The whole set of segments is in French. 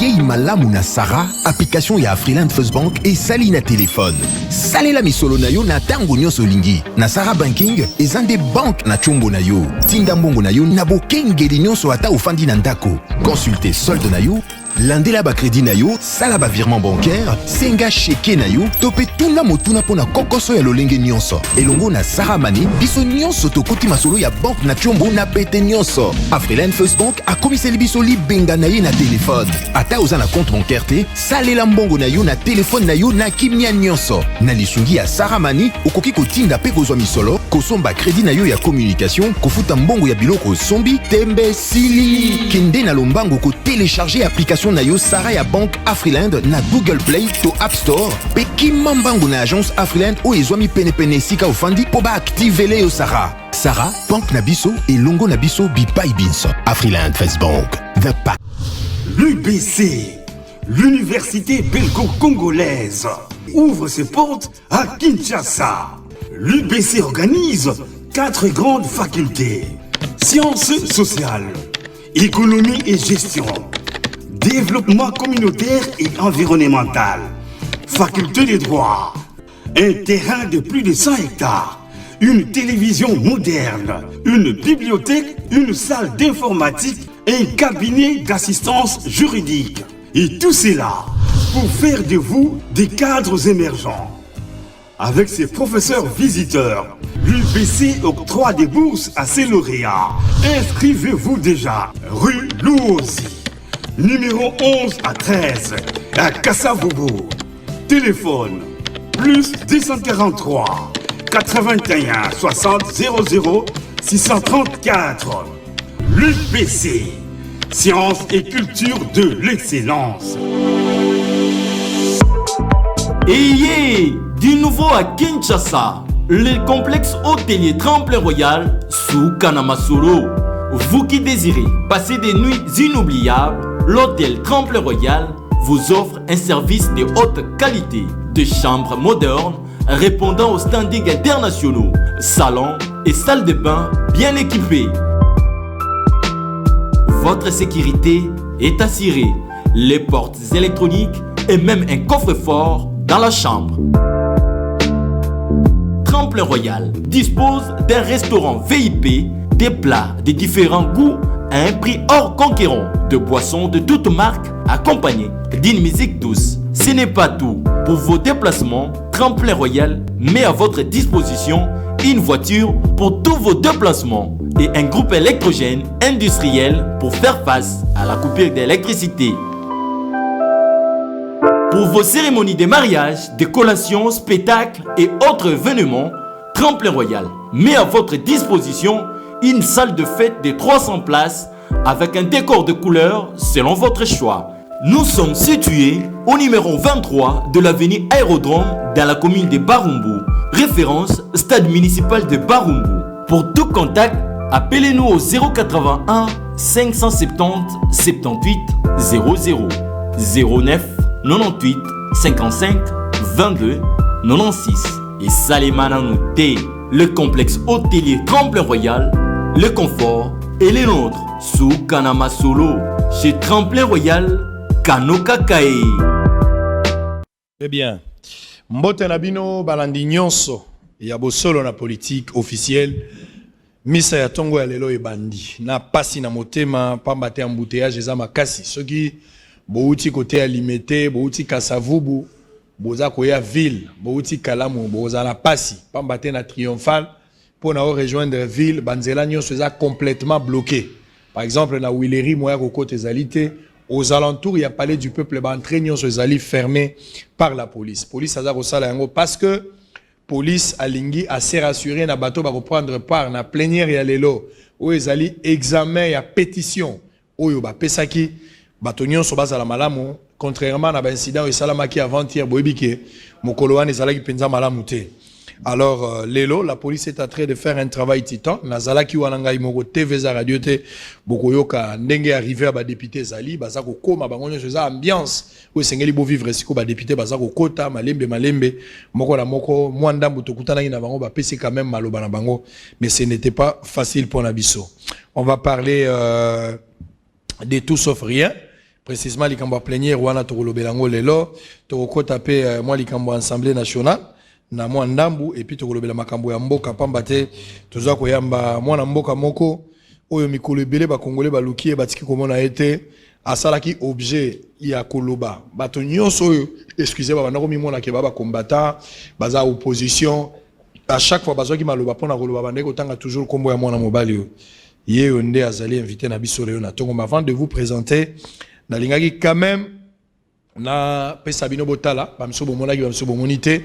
Bilei malamu na Sarah, application ya Afriland First Bank et sali na téléphone. Salela misolo na yo na tango nyonso lingi. Na Sarah Banking, ezande bank na chombo na yo. Tinda mbongo na yo na bokengeli nyonso ata ofandi na ndako. Consultez solde na yo, landela ba crédit na yo, sala ba virement bancaire, senga cheke na yo, tope tuna motuna pona kokoso ya lolenge nyonso. Elongo na Sarah Money, biso nyonso tokoti masolo ya bank na chombo na pete nyonso. Afriland First Bank a komiseli biso libenga na ye na téléphone. Ata oza na compte bancaire te, salela mbongo na yo na téléphone na yo na kimia nyonso. Na lisungi ya Sarah Money, okoki kotinda pe kozwa misolo, kosomba crédit na yo ya communication, kofuta mbongo ya biloko sombi, tembe sili. Kende na lombango ko télécharger application na yo Sarah ya Bank Afriland na Google Play to App Store. Pe kimambango na agence Afriland o ezwami pene sika ofandi po ba activele yo Sarah. Sarah, Bank na biso et longo na biso bipai binso. Afriland First Bank, the pack. L'UBC, l'université belgo-congolaise, ouvre ses portes à Kinshasa. L'UBC organise 4 grandes facultés: sciences sociales, économie et gestion, développement communautaire et environnemental, faculté de droit, un terrain de plus de 100 hectares, une télévision moderne, une bibliothèque, une salle d'informatique et un cabinet d'assistance juridique. Et tout cela pour faire de vous des cadres émergents. Avec ses professeurs visiteurs, l'UBC octroie des bourses à ses lauréats. Inscrivez-vous déjà, rue Louosi, numéro 11 à 13, à Kassavogo. Téléphone, plus 243 81 60 00 634. L'UBC, sciences et culture de l'excellence. Ayez du nouveau à Kinshasa, le complexe hôtelier Tremplin Royal sous Kanamasoro. Vous qui désirez passer des nuits inoubliables, l'hôtel Tremplin Royal vous offre un service de haute qualité, de chambres modernes répondant aux standards internationaux, salons et salles de bain bien équipées. Votre sécurité est assurée, les portes électroniques et même un coffre-fort dans la chambre. Tremplin Royal dispose d'un restaurant VIP, des plats de différents goûts à un prix hors conquérant, de boissons de toutes marques accompagnées d'une musique douce. Ce n'est pas tout. Pour vos déplacements, Tremplin Royal met à votre disposition une voiture pour tous vos déplacements et un groupe électrogène industriel pour faire face à la coupure d'électricité. Pour vos cérémonies de mariage, de collations, spectacles et autres événements, Tremplin Royal met à votre disposition une salle de fête de 300 places avec un décor de couleurs selon votre choix. Nous sommes situés au numéro 23 de l'avenue Aérodrome dans la commune de Barumbu, référence stade municipal de Barumbu. Pour tout contact, appelez-nous au 081 570 78 00 09 98 55 22 96 et Salimana Nouté, le complexe hôtelier Tremplin Royal, le confort et les nôtres sous Kanamasolo chez Tremplin Royal Kanoka Kae. Eh bien, Mbote Nabino balandi nyonso ya bosolo na politique officielle misa ya tongo ya lelo ebandi na pasi na motema pamba te embouteillage eza makasi soki bouti côté alimité bouti Kasavubu boza koya ville bouti Kalamu boza na pasi pamba te na triomphal pour na rejoindre ville banzela nyonso eza complètement bloqué. Par exemple na Willery moya ko côté zalité aux alentours il y a palais du peuple bantre nyonso ezali fermé par la police. Police aza ko sala yango parce que police alingi assez rassuré na bateau ba reprendre part na plénière ya lelo o ezali examen ya pétition oyo ba pesaki bato nyonso bazala malamu contrairement à l'incident esalamaki avant-hier boyebike mokolo wana ezalaki penza malamu te. Alors lelo la police est en train de faire un travail titan nazalaki wana ngai moko TV za radio te bokoyoka ndenge arrivé ba député zali baza ko koma bango nyonso za ambiance o sengeli bo vivre siko ba député baza ko kota malembe moko na moko mwanda mbuto kutana na bango ba pesi quand même maloba na bango mais ce n'était pas facile pour Nabiso. On va parler de tout sauf rien précisément likambo plénière wana tokolobelango lelo tokokota pe moi likambo assemblée nationale na mwa ndambu et puis tokolobela makambo ya mboka pamba te toza koyamba mwana mboka moko oyo mikolo ebele bakongole baluki batiki komona ete asalaki objet ya koloba bato nyonso oyo excusez baba ndako mimona ke baba combattant baza opposition à chaque fois bazwaki maloba pona koloba bandeko tanga toujours kombo ya mwana mobali yo ye onde azali invité na biso leo na tongo. Avant de vous présenter na lingaki quand même na pesabino botala bamso bomonaki bamso bomonité.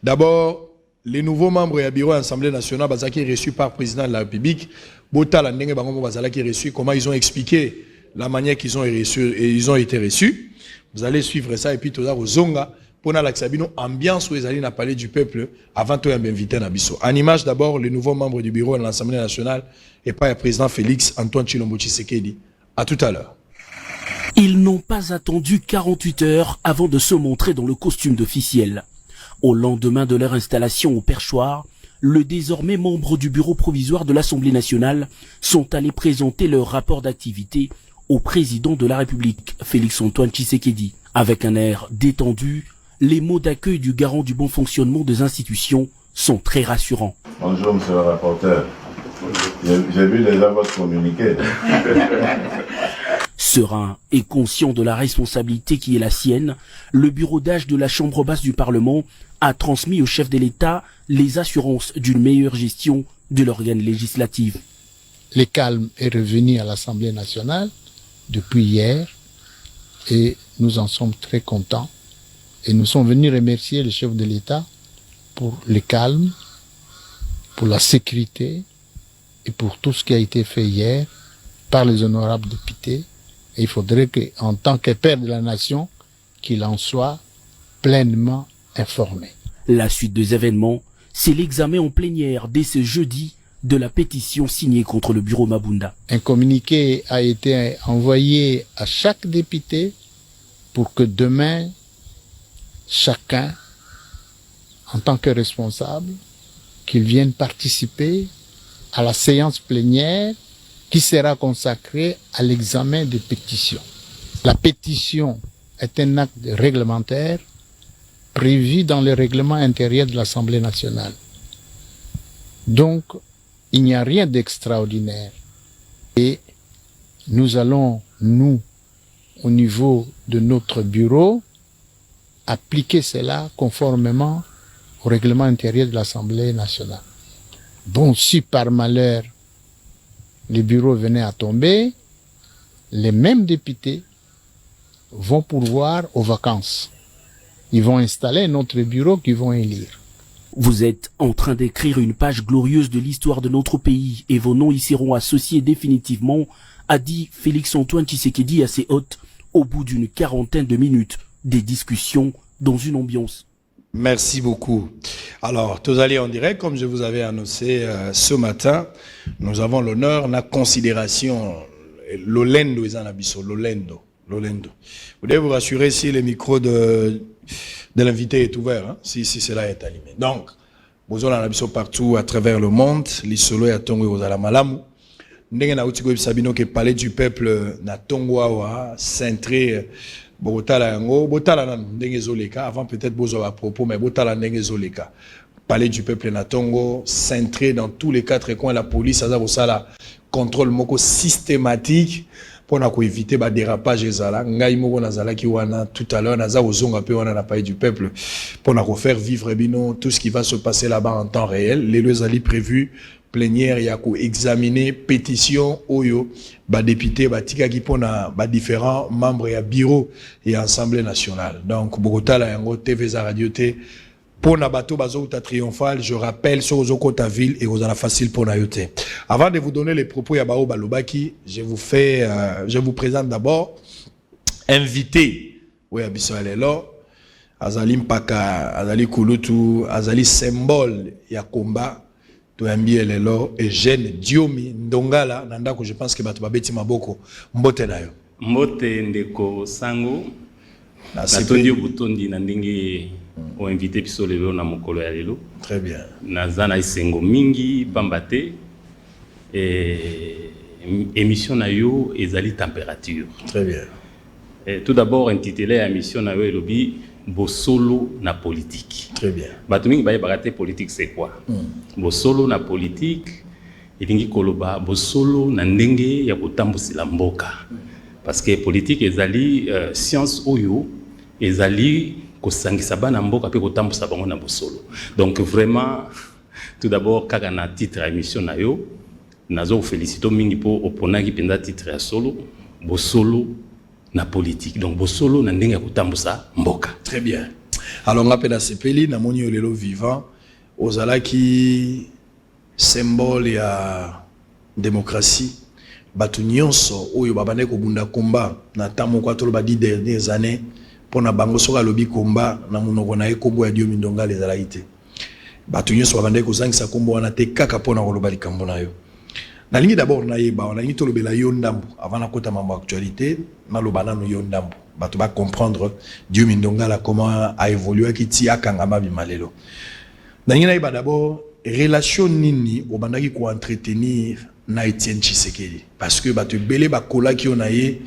D'abord les nouveaux membres du bureau Assemblée nationale bazaki reçus par le président de la République botala ndenge bango bazalaki reçus, comment ils ont expliqué la manière qu'ils ont reçu et ils ont été reçus. Vous allez suivre ça et puis tout ça au zonga pour la sabino ambiance où ils allaient na palais du peuple avant de m'inviter na biso. En image d'abord les nouveaux membres du bureau de l'Assemblée nationale et pas le président Félix Antoine Tshilombo Tshisekedi. À tout à l'heure. Ils n'ont pas attendu 48 heures avant de se montrer dans le costume d'officiel. Au lendemain de leur installation au perchoir, le désormais membre du bureau provisoire de l'Assemblée nationale sont allés présenter leur rapport d'activité au président de la République, Félix Antoine Tshisekedi. Avec un air détendu, les mots d'accueil du garant du bon fonctionnement des institutions sont très rassurants. Bonjour, monsieur le rapporteur. J'ai vu déjà votre communiqué. Serein et conscient de la responsabilité qui est la sienne, le bureau d'âge de la Chambre basse du Parlement a transmis au chef de l'État les assurances d'une meilleure gestion de l'organe législatif. Le calme est revenu à l'Assemblée nationale depuis hier et nous en sommes très contents. Et nous sommes venus remercier le chef de l'État pour le calme, pour la sécurité et pour tout ce qui a été fait hier par les honorables députés. Et il faudrait qu'en tant que père de la nation, qu'il en soit pleinement informé. La suite des événements, c'est l'examen en plénière dès ce jeudi de la pétition signée contre le bureau Mabunda. Un communiqué a été envoyé à chaque député pour que demain, chacun, en tant que responsable, qu'il vienne participer à la séance plénière qui sera consacrée à l'examen des pétitions. La pétition est un acte réglementaire prévu dans le règlement intérieur de l'Assemblée nationale. Donc, il n'y a rien d'extraordinaire. Et nous allons, nous, au niveau de notre bureau, appliquer cela conformément au règlement intérieur de l'Assemblée nationale. Bon, si par malheur les bureaux venaient à tomber, les mêmes députés vont pourvoir aux vacances. Ils vont installer notre bureau qu'ils vont élire. Vous êtes en train d'écrire une page glorieuse de l'histoire de notre pays et vos noms y seront associés définitivement, a dit Félix Antoine Tshisekedi à ses hôtes au bout d'une 40aine de minutes des discussions dans une ambiance. Merci beaucoup. Alors, tous allés en direct, comme je vous avais annoncé ce matin, nous avons l'honneur, la considération, l'Olendo, l'Olendo. Vous devez vous rassurer si le micro de l'invité est ouvert, hein, si cela est allumé. Donc, vous avez un partout à travers le monde, l'Isolo et à Tongo aux Alamalamu. Ndenge na utiko sabino ke palais du peuple na Tongo wa centré botala yango botala na ndenge zoleka avant peut-être bozo à propos mais botala ndenge zoleka palais du peuple na Tongo centré dans tous les quatre coins la police aza bosala contrôle moko systématique pour na ko éviter ba dérapage ezala ngai moko nazala ki wana tout à l'heure naza ozonga pe wana na palais du peuple pour na ko faire vivre bino tout ce qui va se passer là-bas en temps réel les lieux ali prévus plénière ya ko examiner pétition oyo ba député ba tikaki pona ba différents membres ya bureau et assemblée nationale. Donc Bogota la yango TV za radio T pona bato bazo ta triomphal, je rappelle sur Ozokota ville et aux facile pona yote. Avant de vous donner les propos ya bao balobaki, je vous présente d'abord invité oui abiso lelo azali mpaka azali kulutu azali symbole ya combat Toyambie lelo Eugène Diomi Ndongala nandako je pense que bato babeti maboko mbote na yo mbote ndeko sango na tondi obutondi na ndenge o invité biso lelo na mokolo ya lelo très bien nazana isengo mingi pambate émission na yo ezali température très bien Tout d'abord, intitulé la mission na yo elobi Bosolo na politique. Très bien. Batumingi baye bagate politique c'est quoi? Bosolo na politique, elingi koloba bosolo na ndenge ya kotambusila mboka. Parce que politique ezali science oyo ezali kosangisa bana mboka pe kotambusa bango na bosolo. Donc vraiment, tout d'abord kaka na titre ya émission na yo, nazo félicito mingi po oponaki penda titre ya solo, bosolo na politique. Donc bosolo na ndenge ya kotambusa mboka. Très bien. Alors nga pena sepeli na moni olelo vivant ozalaki symbole ya démocratie. Batu nyonso oyo babane ko bunda komba na tamo kwa tolo ba 10 dernières années pona bango soka lobi komba na munoko na ekombo ya Dio Mindonga les alaité. Batu nyonso babane ko zangisa kombo wana te kaka pona ko loba likambo na yo. Na lingi d'abord na yeba on a ngi tolo bela yo ndambo avant na kota mambo actualité na lobana no yo ndambo. Batu ba comprendre Dio Mindonga la comment a évolué kiti akangama bimalelo. Na ngi na yeba d'abord relation nini obandaki ko entretenir na Etienne Tshisekedi parce que batu belé ba kola ki onaye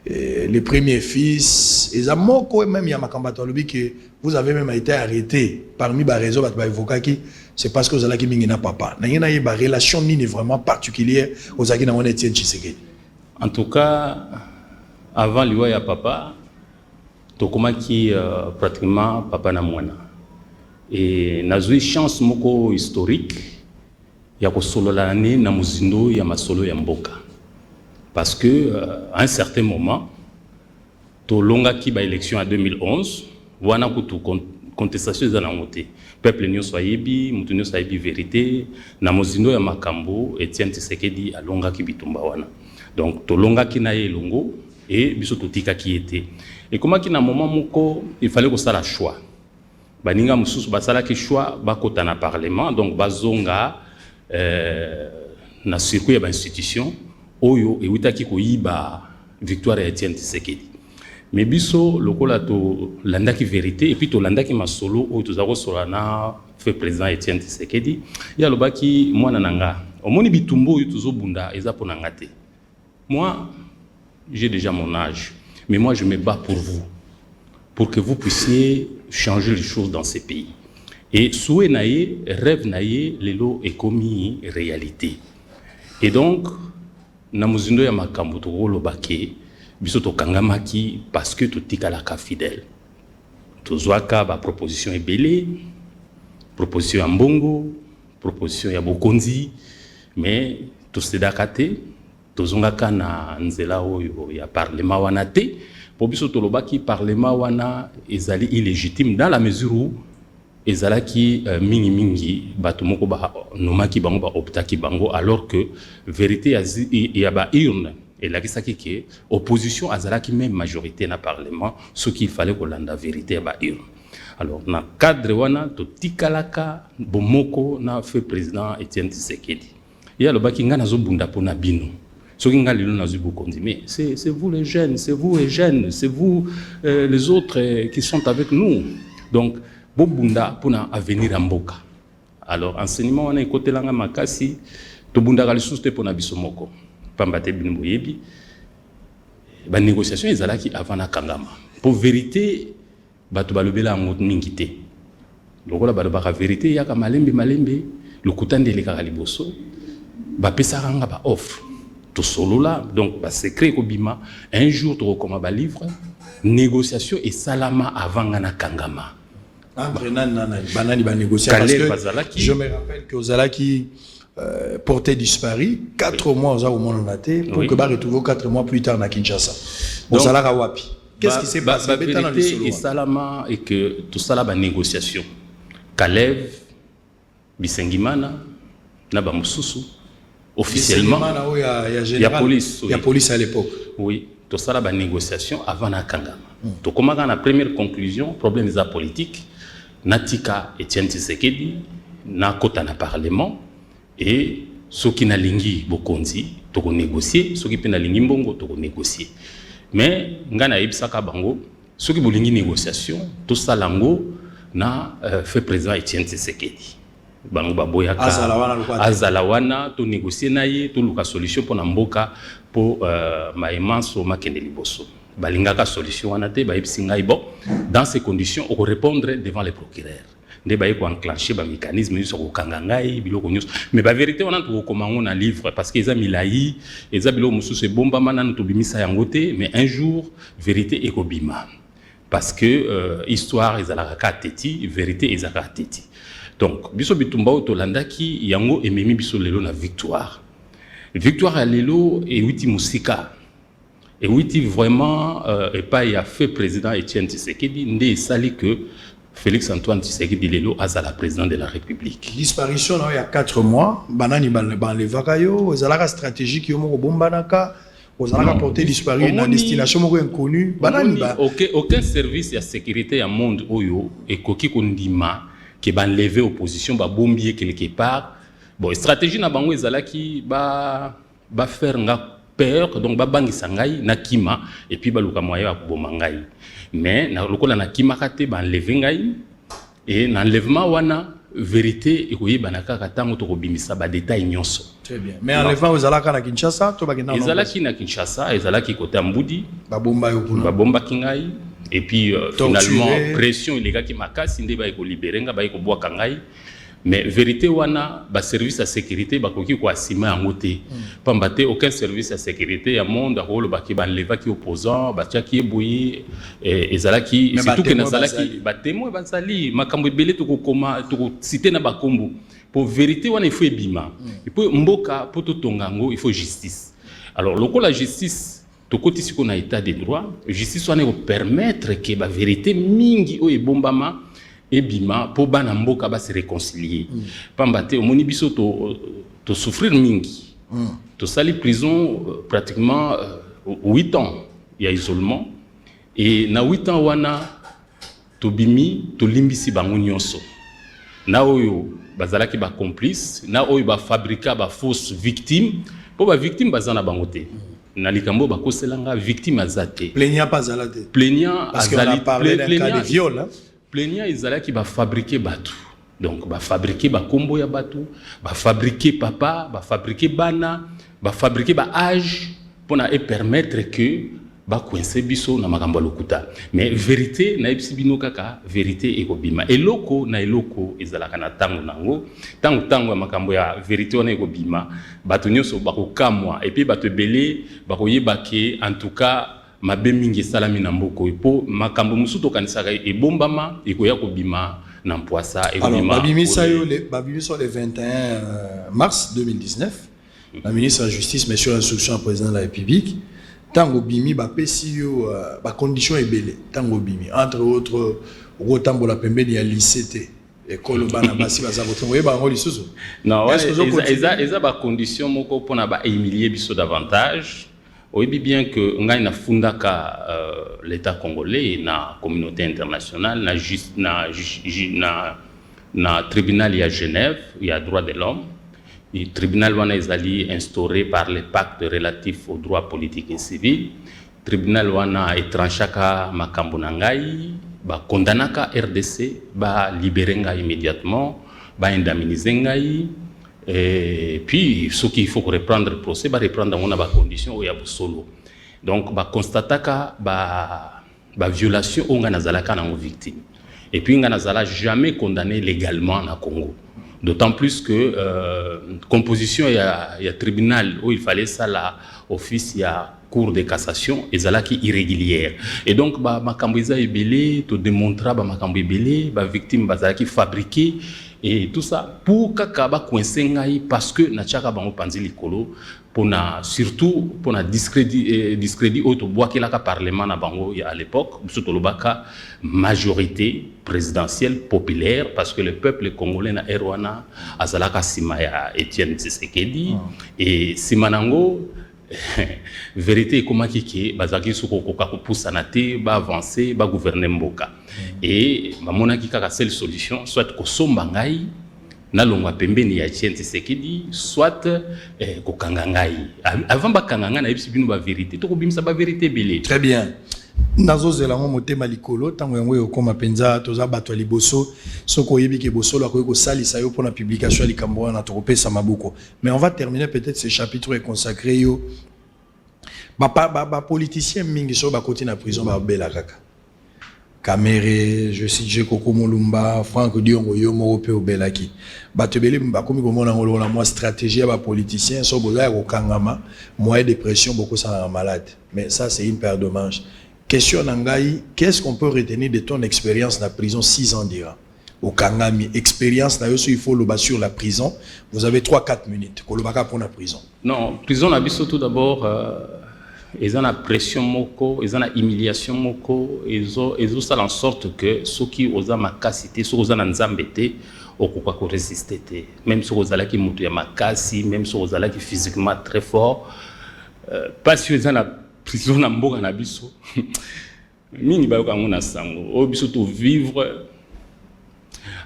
les premiers fils et amoko même ya makambato lobi que vous avez même été arrêté parmi ba réseau batu ba évoquer qui c'est parce que vous allaki mingi na papa na yena ba relation nini vraiment particulière aux aki na mon Etienne Tshisekedi. En tout cas avant liwa ya papa to komaki pratiquement papa na mwana et nazui chance moko historique ya kosolola na muzindo ya masolo ya mboka parce que à un certain moment to longa ki ba élection en 2011 wana kutu contestation za na ngote peuple nyonso ayebi mutu nyonso ayebi vérité na muzindo ya makambo Etienne Tshisekedi alonga ki bitumba wana donc to longa ki na elongo et biso totika ki était et comment ki na moment moko il fallait ko sala choix baninga mususu basala ki choix bakota na parlement donc bazonga na circuit ya ba institution oyo ewitaki koyiba victoire ya Etienne Tshisekedi mais biso lokola to landaki vérité et puis to landaki masolo oyo tozako sola na fait président Etienne Tshisekedi ya lobaki mwana nanga omoni bitumbo oyo tozobunda eza pona ngate. Moi j'ai déjà mon âge mais moi je me bats pour vous pour que vous puissiez changer les choses dans ces pays. Et souhait naïe, rêve naïe, lelo est commis réalité. Et donc, namuzindo ya makambo to lobake, biso to kangamaki parce que to tikalaka fidèle. To zwaka ba proposition ebele, proposition ya mbongo, proposition ya bokonzi, mais to sedakate, to zongaka na nzela oyo ya parlement wana te, po biso to lobaki parlement wana ezali illégitime dans la mesure où ezalaki mingi bato moko ba nomaki bango ba optaki bango alors que vérité ya ba urne et la kisaki ke opposition azalaki même majorité na parlement ce qu'il fallait ko landa vérité ya ba urne. Alors na cadre wana to tikalaka bomoko na fait président Etienne Tshisekedi ya lobaki ngana zo bunda pona bino soki nga lelo na zubu kondi mais c'est vous les jeunes, c'est vous les jeunes, c'est vous les autres qui sont avec nous donc bobunda pona avenir mboka. Alors enseignement on a côté langa makasi to bunda ka lisusu te pona bisomoko pambate bino boyebi ba négociation ezalaki avant na kangama pour vérité bato balobela ngot mingi te lokola balobaka vérité yaka malembe le kutande le kaka liboso ba pesa ranga ba offre to solo là donc ba secret ko bima un jour to rekoma ba livre négociation et salama avant na kangama. Banani ba négocier parce que je me rappelle que Ozalaki portait disparu 4 mois aux monde naté pour que ba retrouver 4 mois plus tard na Kinshasa. Ozalaka wapi? Qu'est-ce qui s'est passé et salama et que tout ça là ba négociation. Kalev Bisengimana na ba mususu officiellement il y a police, il y a police à l'époque. Oui, tout ça là ba négociation avant na kangama. To komaka na première conclusion problème des politiques natika Etienne Tshisekedi na kota na parlement et ceux qui na lingi bokonzi to ko négocier ceux qui pe na lingi mbongo to ko négocier mais ngana ebisaka bango ceux qui bolingi négociation tout ça lango na fait président Etienne Tshisekedi bango baboyaka azalawana to négocier na ye to luka solution pour na mboka pour maemanso makende liboso. balingaka solution wana te bayebisi ngai bon dans ces conditions on répondre devant les procureurs nde baye ko enclencher ba mécanisme nyonso kokanga ngai biloko nyonso mais ba vérité wana tokokoma ngo na livre parce que eza milai eza biloko mosusu ebombama nanu tobimisa yango te mais un jour vérité ekobima parce que histoire ezalaka ka teti vérité ezalaka teti donc biso bitumba oyo tolandaki yango ememi biso lelo na victoire ya lelo ewiti musika ewiti vraiment epai ya fait président Etienne Tshisekedi nde esali que Félix Antoine Tshisekedi lelo azala président de la République. Disparition il y a 4 mois, banani banlevaka yo, ezalaka stratégique yo moko bombanaka, ozalaka porter disparu na destination moko inconnue, banani ba aucun service ya sécurité ya monde oyo ekoki kondima ke banlever opposition ba bombier quelque part. Bon, stratégie na bango ezalaki ba faire nga peur donc ba bangisa ngai na kima et puis ba luka moyen ba boma ngai. Mais na lokola na kimaka te banlever ngai et na enlèvement wana vérité ekoyeba kaka tango tokobimisa ba détail nyonso. Très bien. Mais enlèvement ezalaka na Kinshasa to bakenda na ezalaki na Kinshasa, ezalaki côté Mbudi, babomba yo kuna. Babomba kingai et puis finalement pression ileka ki makasi nde ba eko libérer nga ba eko bwa kangai. Mais vérité wana ba service à sécurité ba koki ko asima yango te. Pambate aucun service à sécurité ya monde rolo ba ki ba leva ki opposant ba tia ki eboyi ezalaki surtout que nazalaki ba témoin ba sali makambo ebele to koma to citer na ba kombo. Pour vérité wana il faut ebima. Il faut mboka pour to tongango il faut justice. Alors loko la justice to koti siko na état de droit, justice wana ko permettre que ba vérité mingi o ebombama et bima pour bana mboka ba se réconcilier pambate omoni biso to souffrir mingi to sali prison pratiquement 8 ans il y a isolement et na 8 ans wana to bimi to limbisi bango nyonso na oyo bazalaki ba complice na oyo ba fabriquer ba fausse victime po ba victime bazana bango te na likambo ba koselanga victime azate plaignant pas azalate plaignant parce qu'on a parlé d'un cas de viol hein? Plaignant ezala ki ba fabriquer batu donc ba fabriquer ba kombo ya batu ba fabriquer papa ba fabriquer bana ba fabriquer ba âge pour na permettre que ba coincer biso na makambo lokuta mais vérité na ebisi bino kaka vérité ekobima eloko na eloko ezala kana tango nango tango makambo ya vérité ona ekobima batu nyonso ba kokamwa et puis batu belé ba koyeba ke en tout cas mabe mingi salami na mboko po makambo musuto kanisaka ebombama ekoya kobima na mpwasa ekobima. Alors babimisa yo le 21 mars 2019 la ministre de la Justice monsieur l'instruction du président de la République tango bimi ba pesi yo ba condition ebele tango bimi entre autres rotambola pembeni ya lycée te école bana basi baza botongo yeba ngo lisusu. Non, eza ba condition moko pona ba humilier biso davantage. Oui, bien que ngai na fundaka l'État congolais na communauté internationale na tribunal à Genève il y a droits de l'homme le tribunal wana ezali instauré par les pactes relatifs aux droits politiques et civils tribunal wana etranchaka makambo na ngai ba kondanaka RDC ba libérer ngai immédiatement ba indemniser ngai. Et puis, ce qu'il faut reprendre le procès, reprendre dans les conditions où il y a solo. Donc, constataka violation où on a une victime. Et puis, on n'a jamais condamné légalement na Congo. D'autant plus que composition il y a tribunal où il fallait ça là office il y a cour de cassation et ça là qui irrégulière. Et donc makamboiza ebele to démontrer makambo ebele victime bazala qui fabriqué et tout ça pour kakaba coincer ngai parce que na tchaka bango panzi likolo pour surtout pour discrédit auto boakela ka parlement na bango à l'époque surtout lobaka majorité présidentielle populaire parce que le peuple congolais na Rwanda azalaka sima ya Etienne Tshisekedi et simanango vérité comment qui bazaki soko koka poussa na te ba avancer ba gouverner mboka et mamona ki kaka seule solution soit ko somba ngai na longwa pembeni ya Etienne Tshisekedi soit ko kanga ngai avant ba kanga ngai na yebisi bino ba vérité to ko bimisa ba vérité belé. Très bien. Nazo zelango motema likolo tango yango yokoma penza toza bato liboso soko yebi ke bosolo akoyeko salisa yo pour la publication likambo na tropesa mabuko. Mais on va terminer peut-être ce chapitre est consacré yo politicien mingi so ba côté na prison ba bela kaka. Kamere, je suis Koko Molumba, Franck Diongo Yomo pe obelaki. Ba tebeli ba komi ko mona ngolo na moi stratégie ba politicien so boza ko kangama, moyen de pression beaucoup ça malade. Mais ça c'est une paire de manches. Question Nangai, qu'est-ce qu'on peut retenir de ton expérience dans la prison 6 ans d'Iran? Au Kangami, expérience, il faut le bas sur la prison. Vous avez 3-4 minutes. Kolobaka pour la prison. Non, prison, tout d'abord, ils ont la pression, ils ont la humiliation, ils ont ça en sorte que ceux qui ont ma cassité, ceux qui ont nzambete, au quoi qu'on résister. Même ceux qui ont qui montent à ma casse, même ceux qui ont qui physiquement très fort, parce qu'ils ont la prison na mboka na biso mini ba ko ngona sango o biso to vivre.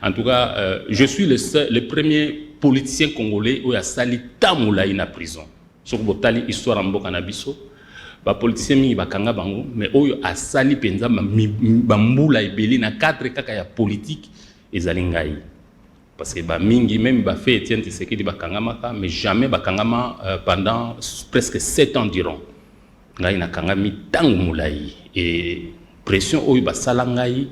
En tout cas, je suis le premier politicien congolais où il y a sali tamula na prison sur botali histoire en mboka na biso ba politicien mingi ba kanga bango mais oyo a sali penza ba mbula ebeli na cadre kaka ya politique ezali ngai parce que ba mingi même ba fait Etienne Tshisekedi ba kanga maka mais jamais ba kanga pendant presque 7 ans durant. Ngai na kanga mi tangu mulai et pression oyo basala ngai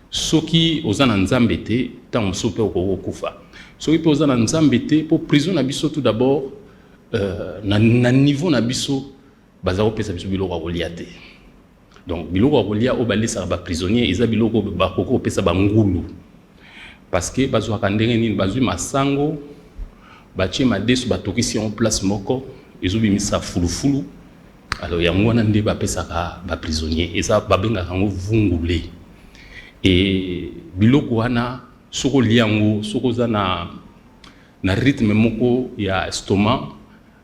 soki ozana nzambete tangu sope okufa soki pe ozana nzambete pour prison na biso tout d'abord na niveau na biso bazako pesa biso biloko akoliate donc biloko akolia o balisa ba prisonnier eza biloko bakoko pesa bangulu parce que bazwaka ndenge nini bazwi masango batie madesu batokisi en place moko ezobimisa fulufulu. Alors, il y a un peu de prisonniers et ça, il y a un vungule. Et biloko wana, soko liango, soko na rythme moko ya estomac,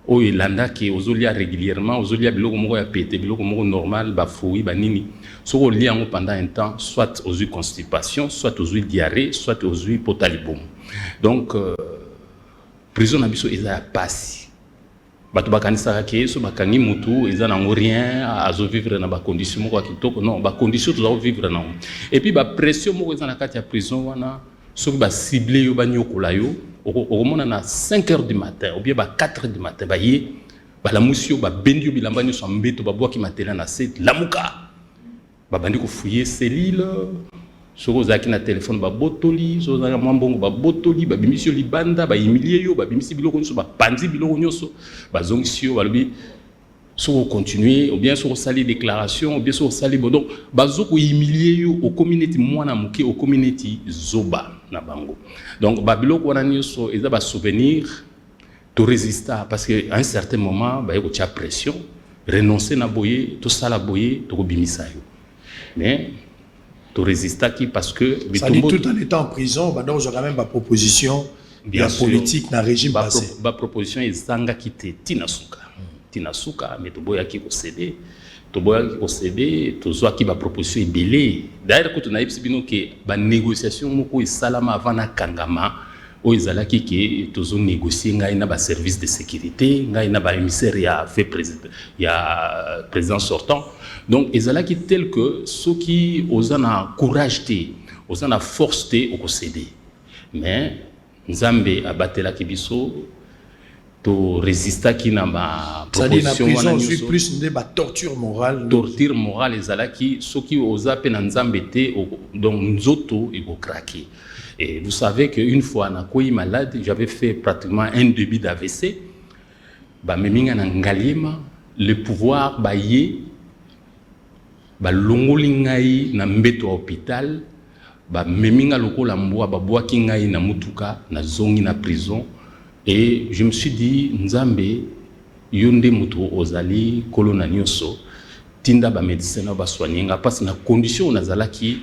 o elanda ki ozolia régulièrement, ozolia biloko moko ya pété, biloko moko normal, ba foui, ba nini. Soko liango pendant un temps, soit aux constipation, soit aux diarrhée, soit aux potalibom. Donc, prison na biso eza ya pasi. Bato bakanisa ke so bakangi mutu eza na rien à vivre na ba condition moko kitoko non ba condition to vivre na et puis ba pression moko eza na kati ya prison wana soki ba cibler yo ba nyokola yo okomona na 5h du matin ou bien ba 4h du matin ba ye ba la musio ba bendio bilamba nyo so mbeto ba bwaki matela na set lamuka ba bandi ko fouiller cellule soko zaki na téléphone ba botoli so za mwambongo ba botoli ba bimisio libanda ba humilier yo ba bimisi biloko nyoso ba panzi biloko nyoso ba zongisio ba lobi so continuer ou bien so sali déclaration ou bien so sali bon donc ba zoko humilier yo au community mwana muke au community zoba na bango donc ba biloko wana nyoso eza ba souvenir to résister parce que à un certain moment ba yeko tia pression renoncer na boye to sala boye to bimisa yo mais to résister qui parce que ça dit tout en étant en prison donc j'ai quand même ma proposition bien politique dans régime passé ba proposition ezanga kité tinasuka mais to boya ki ko céder to zo ki ba proposition ebelé d'ailleurs quand on a ibsibino que ba négociation moko esalama avant na kangama o ezalaki ke to zo négocier ngai na ba service de sécurité ngai na ba émissaire ya fait président ya président sortant. Donc, ezalaki tel que ceux qui osent na courage té, osent na force té au céder. Mais Nzambe abatela kibiso to résister qui na ba proposition wana nyoso. C'est plus de ba torture morale. Torture morale ezalaki ceux qui osent pena Nzambe té donc nzoto et go craquer. Et vous savez qu'une fois na koi malade, j'avais fait pratiquement un début d'AVC. Ba meminga na ngaliema le pouvoir ba ye ba longoli ngai na mbeto hôpital ba meminga lokola mbwa ba bwaki ngai na mutuka na zongi na prison et je me suis dit Nzambe yonde mutu ozali kolona nyoso tinda ba médecin ba soigner parce na condition nazalaki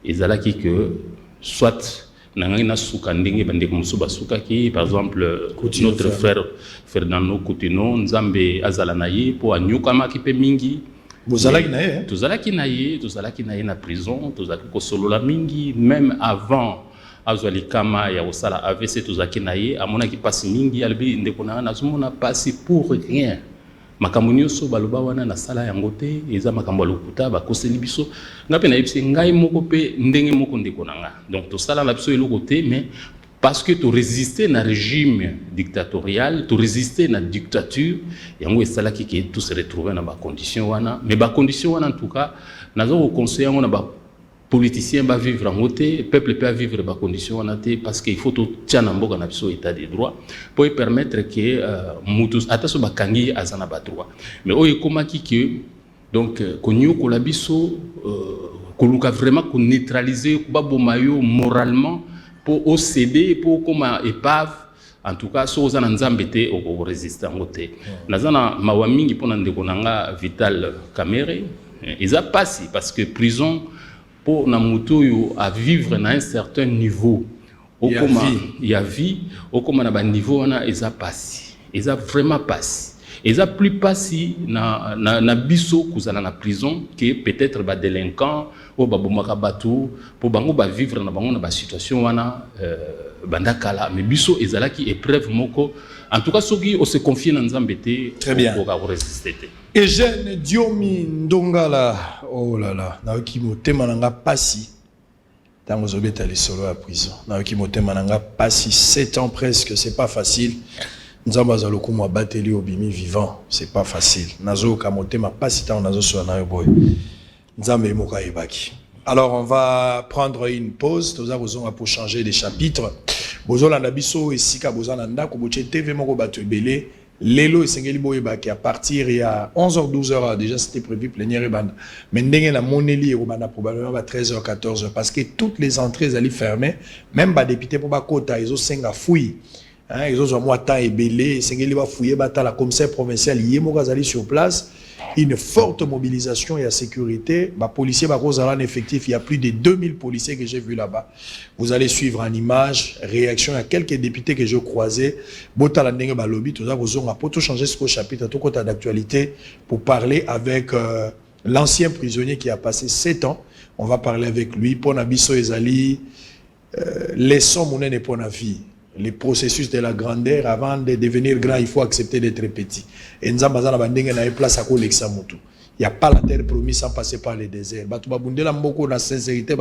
ezalaki que soit nanga na suka ndenge bande ko musuba suka ki par exemple notre frère Fernando Coutinho Nzambe azala na ye po anyuka makipe mingi. Vous allez na prison, vous allez solola mingi, même avant azwali kama ya osala AVC tuzaki na ye, amona ki passe mingi albi ndekona na zumona passe pour rien. Makambo nyonso baloba wana na sala yango te, eza makambo lokuta ba koseli biso. Ngape na yebisi ngai moko pe ndenge moko ndekona nga. Donc to sala na biso eloko te mais parce que tu résistais à un régime dictatorial, tu résistais à la dictature, et on est qui tous se retrouver dans les conditions. Mais les conditions, en tout cas, nous avons conseillé à les politiciens à vivre en côté, le peuple peut vivre dans les conditions parce qu'il faut tout tient en bas dans l'état des droits pour permettre que Moutous, attention, Bakangi a un droit. Mais on est comme qui donc, qu'on a biso, qu'on a vraiment neutralisé, qu'on a moralement pour céder, pour comme épave, en tout cas, si on a embêté au résistant côté. Nazana mawamingi pour n'andekonanga Vital Kamere, ils a passé parce que prison pour Namuto à vivre à un certain niveau. Il y a vie, au comme à un niveau, ils a passé, ils a vraiment passé. Et ça plus passé na biso kuzana na prison que peut-être ba délinquant ou ba bomaka batou pour bango ba vivre na bango na ba situation wana bandakala mais biso ezala ki épreuve moko en tout cas soki on se confie na nzambete pour résister. Eugène Diomi Ndongala, oh là là, na ki motema nanga pasi tango zobeta lisolo à prison. Na ki motema nanga pasi 7 ans presque, c'est pas facile. Nzamba za lokumu abateli obimi vivant, c'est pas facile. Nazo kamote ma pas si tant nazo so na boy. Nzambe moka ebaki. Alors on va prendre une pause, toza bozonga pour changer des chapitres. Bozola na biso esika bozana ndako boche TV moko bato ebele. Lelo esengeli boyebaki à partir il y a 11h 12h déjà c'était prévu plénière bande. Mais ndenge na moneli et banda probablement à 13h 14h parce que toutes les entrées allaient fermer, même ba député pour ba kota ils ont senga fouille. Ils ont un temps ébélé, la commissaire provinciale sur place, une forte mobilisation et la sécurité. Les policiers en effectif, il y a plus de 2000 policiers que j'ai vus là-bas. Vous allez suivre en image, réaction à quelques députés que j'ai croisés. Bota lobby, tout ça, vous avez changer ce chapitre, tout côté d'actualité pour parler avec l'ancien prisonnier qui a passé 7 ans. On va parler avec lui. Pour Nabiso Ezali, laissons mon aîné pour la vie. Les processus de la grandeur, avant de devenir grand, il faut accepter d'être petit. Et nous avons place à il n'y a pas la terre promise sans passer par les déserts. La sincérité,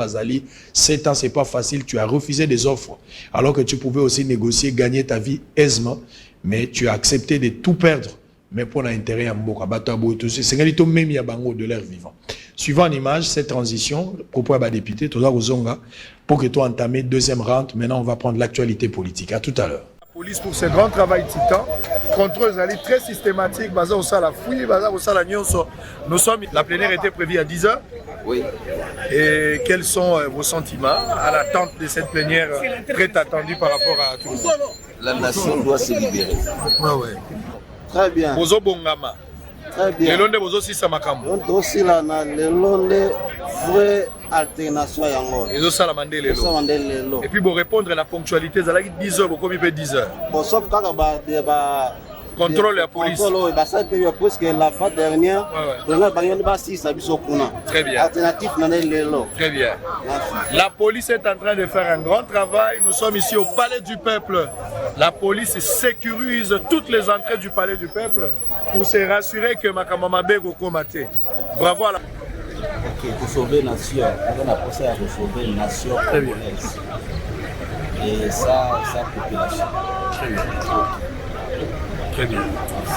7 ans, c'est pas facile. Tu as refusé des offres, alors que tu pouvais aussi négocier, gagner ta vie aisément, mais tu as accepté de tout perdre. Mais pour l'intérêt à Mboka, c'est même il y a de l'air vivant. Suivant l'image, cette transition, propos à député, pour que tu entames deuxième round. Maintenant, on va prendre l'actualité politique. À tout à l'heure. La police pour ce grand travail titan, contrôle très systématique, basé au la fouille, basé au la nyonso. Nous sommes, la plénière était prévue à 10h. Oui. Et quels sont vos sentiments à l'attente de cette plénière très attendue par rapport à tout le monde? La nation doit se libérer. Ouais. Très bien. Bozo Bongama. Très bien. Le bozo aussi Samakambo. Aussi là, le vraie alternation yango. Et ça la mandé lelo. Et puis pour répondre à la ponctualité, ça la 10h, beaucoup mieux 10h. Bon, sauf quand contrôle la police. Contrôle, ça peut parce que la fois dernière, très bien. Alternative lelo. Très bien. La police est en train de faire un grand travail. Nous sommes ici au Palais du Peuple. La police sécurise toutes les entrées du Palais du Peuple pour se rassurer que Makamamabego comate. Bravo à la... Pour sauver la nation, on a pensé à sauver la nation congolaise. Et ça population. Très bien.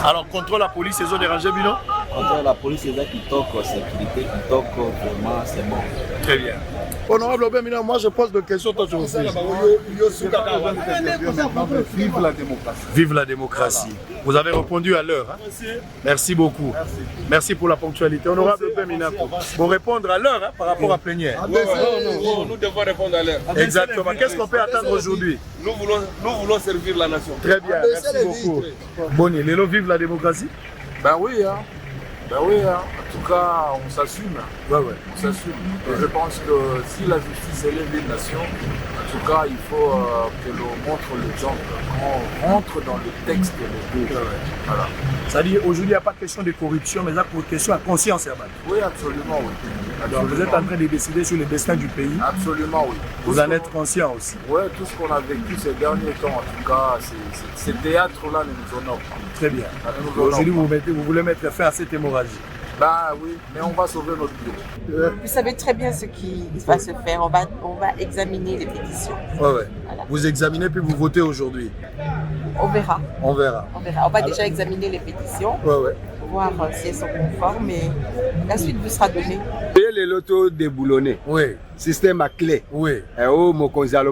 Alors, contrôle la police, ils ont dérangé, Bino? Contrôle la police, ils ont qui toquent sécurité, qui toquent vraiment, c'est bon. Très bien. Honorable Obemina, moi je pose des questions, toi tu refais. Vive la démocratie. Vive la démocratie. Vous avez répondu à l'heure. Hein? Merci beaucoup. Merci pour la ponctualité. Honorable Obemina, pour répondre à l'heure par rapport à plénière. Non, nous devons répondre à l'heure. Exactement. Qu'est-ce qu'on peut attendre aujourd'hui? Nous voulons servir la nation. Très bien, merci beaucoup. Boni, Lélo, vive la démocratie? Ben oui, hein. En tout cas, on s'assume. Ouais. On s'assume. Et je pense que si la justice élève une nation, en tout cas, il faut que l'on montre l'exemple, qu'on rentre dans le texte de l'État. Voilà. C'est-à-dire, aujourd'hui, il n'y a pas de question de corruption, mais il y a une question à conscience. Oui, absolument, oui. Alors, vous êtes en train de décider sur le destin du pays? Absolument, oui. Vous en êtes conscient aussi? Oui, tout ce qu'on a vécu ces derniers temps, en tout cas, ces théâtres-là ne nous honorent pas. Très bien. Aujourd'hui, vous voulez mettre fin à cette hémorragie? Bah oui, mais on va sauver notre bureau. Vous savez très bien ce qui va se faire. On va examiner les pétitions. Ouais, ouais. Voilà. Vous examinez puis vous votez aujourd'hui. On verra. On verra. On verra. On va déjà examiner les pétitions. Ouais, ouais. Voir si elles sont conformes et la suite vous sera donnée. Et les lotos déboulonnés. Oui. Système à clé. Oui. Et oh, mon conseil, le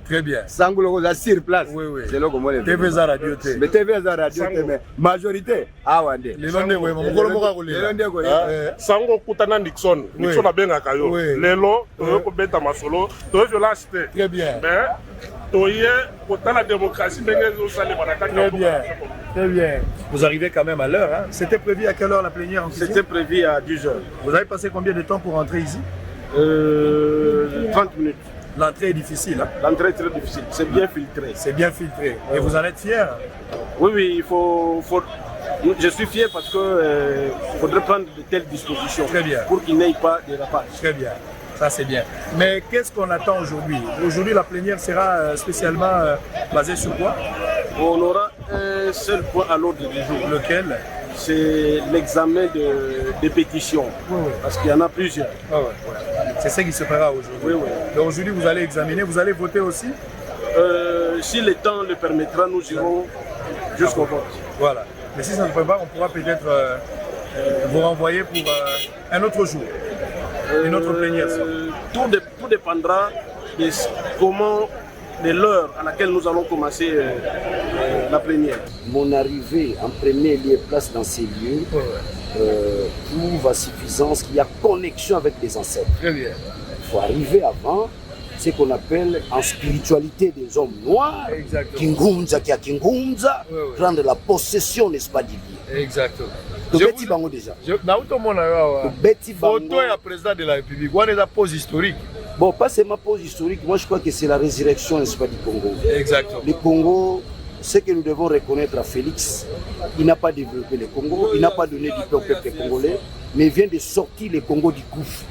très bien. Sangulo sur place. Oui, oui. C'est là comment les TV za radio. Mais TV za radio, mais majorité. Ah, ouais. Les Londres, oui. Mon gros moka les Londres, oui. Sango kutana Nixon. Nixon a bien akayo. Lelo, to beta masolo, to je l'acheter. Très bien. Mais toye autant la démocratie bengezo sale banaka. Très bien. Très bien. Vous arrivez quand même à l'heure, hein? C'était prévu à quelle heure la plénière? C'était prévu à 10h. Vous avez passé combien de temps pour rentrer ici? 30 minutes. L'entrée est difficile, hein? L'entrée est très difficile. C'est bien filtré. C'est bien filtré. Et vous en êtes fier? Oui, oui, il faut... Je suis fier parce que faudrait prendre de telles dispositions. Très bien. Pour qu'il n'y ait pas de dérapage. Très bien. Ça, c'est bien. Mais qu'est-ce qu'on attend aujourd'hui? Aujourd'hui, la plénière sera spécialement basée sur quoi? On aura un seul point à l'ordre du jour. Lequel? C'est l'examen des pétitions. Oui, oui. Parce qu'il y en a plusieurs. Ah, ouais, ouais. C'est ce qui se fera aujourd'hui. Oui, oui. Donc aujourd'hui, vous allez examiner, vous allez voter aussi? Si le temps le permettra, nous irons jusqu'au vote. Voilà. Mais si ça ne peut pas, on pourra peut-être vous renvoyer pour un autre jour. Une autre plénière. Tout dépendra de comment, de l'heure à laquelle nous allons commencer la plénière. Mon arrivée en premier lieu place dans ces lieux prouve à suffisance qu'il y a connexion avec les ancêtres. Très bien. Il faut arriver avant ce qu'on appelle en spiritualité des hommes noirs, Kingunza qui a Kingunza, prendre la possession, n'est-ce pas, du lieu. Exactement. Tobeti bango déjà. Photo et président de la République, on est la pose historique. Bon, pas seulement pose historique, moi je crois que c'est la résurrection, n'est-ce pas, du Congo. Exactement. Le Congo, ce que nous devons reconnaître à Félix, il n'a pas développé le Congo, il n'a pas donné du pain au peuple congolais, mais il vient de sortir le Congo du gouffre.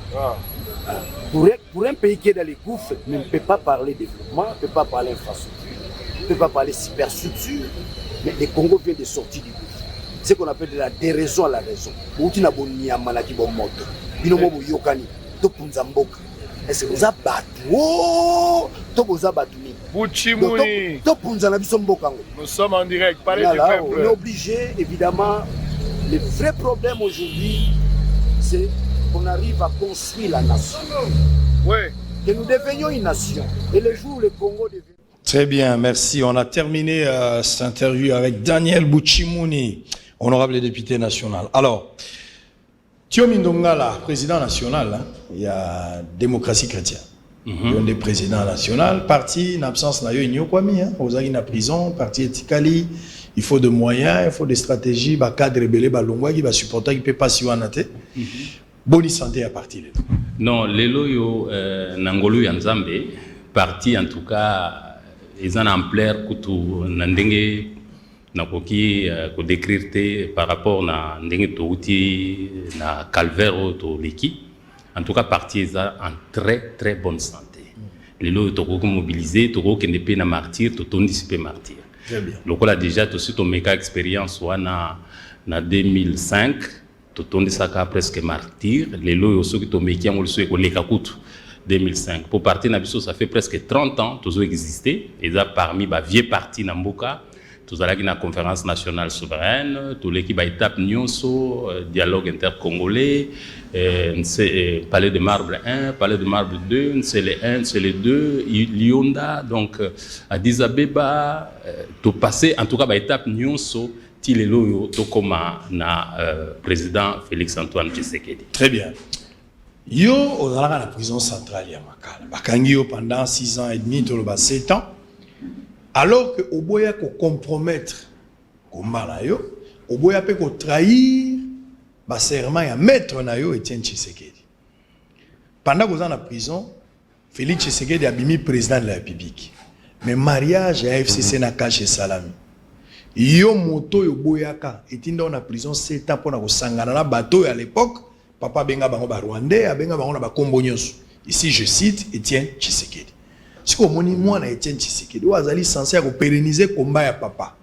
Pour un pays qui est dans les gouffres, ne peut pas parler développement, ne peut pas parler infrastructure, ne peut pas parler superstructure, mais le Congo vient de sortir du gouffre. C'est ce qu'on appelle de la déraison à la raison. Est-ce que vous avez Nous sommes en direct, parlez du peuple. On est obligé, évidemment, le vrai problème aujourd'hui, c'est qu'on arrive à construire la nation. Oui. Que nous devenions une nation. Et le jour où le Congo devient... Très bien, merci. On a terminé cette interview avec Daniel Buchimuni, honorable député national. Alors, Thio Mindongala, président national, hein, il y a démocratie chrétienne. Il y a des présidents nationaux, parti, en absence, il y a Kwami, aux agues en prison, parti etikali, il faut des moyens, il faut des stratégies, bah cadre rebelle, bah longwa qui va supporter, qui peut pas si wanate. Bonne santé à partir. Non, lelo yo nangolu yanzambe, parti en tout cas, ils en ampleur kutu nandenge nakoki ko décrire par rapport na ndenge touti na calvaire to leki. En tout cas, parti en très très bonne santé. Les lots sont mobilisés, tout qui n'est pas na martyr, tout on dit martyr. Très bien. Donc là déjà, tout suite on méga expérience soit na 2005, tout on dit ça presque martyr. Les lots aussi qui ont méga on le sait qu'on les kakutu 2005. Pour partir na biso ça fait presque 30 ans tous ont existé. Et là parmi ba vieux parti na mboka. Tous allons à la conférence nationale souveraine, tous l'équipe à étape Nyonso, dialogue intercongolais, palais de marbre 1, palais de marbre 2, c'est les 1, c'est les 2, Lyonda, donc à Addis Abeba, tout passé, en tout cas à étape Nyonso, Tilelo, tout comme na président Félix Antoine Tshisekedi. Très bien. Yo, on a la prison centrale à Makala. Bakangio pendant 6 ans et demi, tout le bas 7 ans. Alors que Oboya ko compromettre combat na yo, Oboya peut ko trahir ba serment ya maître na yo Etienne Tshisekedi. Pendant que vous en la prison, Félix Tshisekedi a bimi président de la République. Mais mariage à FCC na cache salami. Yo moto yo boyaka etinda na prison 7 ans pour na ko sangana na bateau à l'époque, papa benga bango ba Rwandais, benga bango na ba Kombo nyonso. Ici je cite Etienne Tshisekedi. Si vous avez un Etienne Tshisekedi, vous êtes censé pérenniser le combat de papa.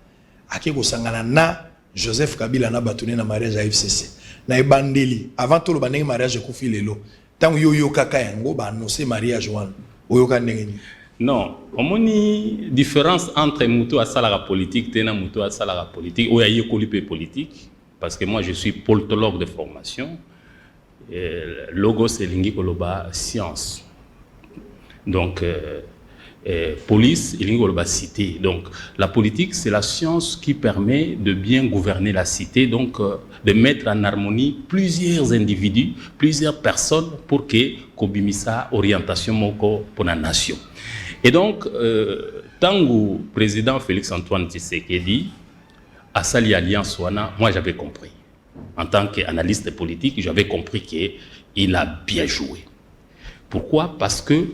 Ake ko sangana na Joseph Kabila na batoné na mariage à FCC. na ebandeli avant tout le bandeng mariage ko filelo tant yo kaka yango ba annoncer mariage wan oyo ka ndengeni. Non, omoni différence entre muto asala la politique tena muto asala la politique ou yaye kolipe politique parce que moi je suis politologue de formation. Logo c'est lingi koloba science. Donc police lingi koloba cité. Donc la politique c'est la science qui permet de bien gouverner la cité, donc de mettre en harmonie plusieurs individus, plusieurs personnes pour que kobimisa orientation moko pour la nation. Et donc, tant que le président Félix-Antoine Tshisekedi a sali alliance wana, moi j'avais compris. En tant qu'analyste politique, j'avais compris qu'il a bien joué. Pourquoi? Parce que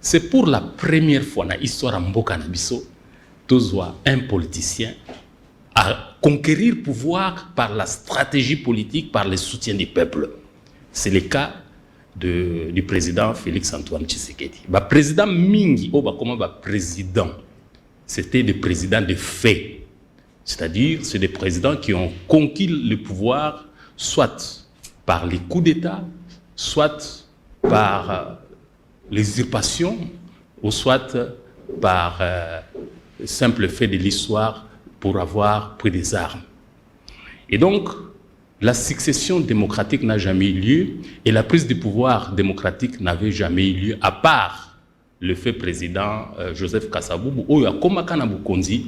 c'est pour la première fois dans l'histoire de Mboka Nabiso, un politicien à conquérir le pouvoir par la stratégie politique, par le soutien du peuple. C'est le cas du président Félix-Antoine Tshisekedi. Le président Mingi, président, c'était des présidents de fait. C'est-à-dire, c'est des présidents qui ont conquis le pouvoir, soit par les coups d'État, soit par l'usurpation, ou soit par le simple fait de l'histoire pour avoir pris des armes. Et donc, la succession démocratique n'a jamais eu lieu et la prise de pouvoir démocratique n'avait jamais eu lieu, à part le fait président Joseph Kasavubu, où il y a comme Kanabukonzi,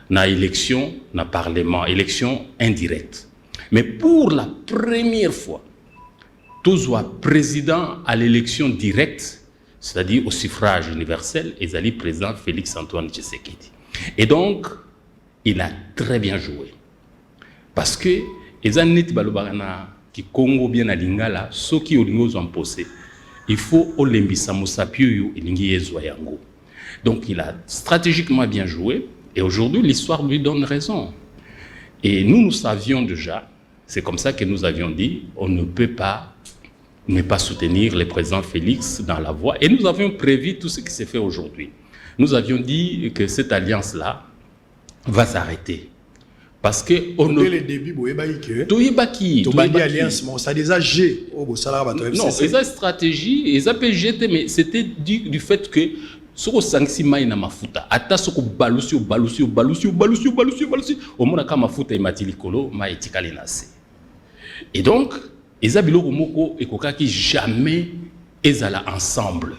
na élection, na parlement, élection indirecte. Mais pour la première fois, tout soit président à l'élection directe, c'est-à-dire au suffrage universel, et le président Félix-Antoine Tshisekedi. Et donc, il a très bien joué. Parce que les années qui Congo bien à Lingala, ceux qui ont posé, il faut olembisa musapio yango. Donc il a stratégiquement bien joué et aujourd'hui l'histoire lui donne raison. Et nous savions déjà, c'est comme ça que nous avions dit, on ne peut pas ne pas soutenir le président Félix dans la voie. Et nous avions prévu tout ce qui s'est fait aujourd'hui. Nous avions dit que cette alliance-là va s'arrêter. Parce que on dès le début alliance ça déjà G non c'est stratégie et ça peut jeter mais c'était du fait que soko sangsi mai na mafuta ata soko balusi au mona ka mafuta imatili kolo ma etikali nase et donc ezabilo moko ekokaki jamais ezala ensemble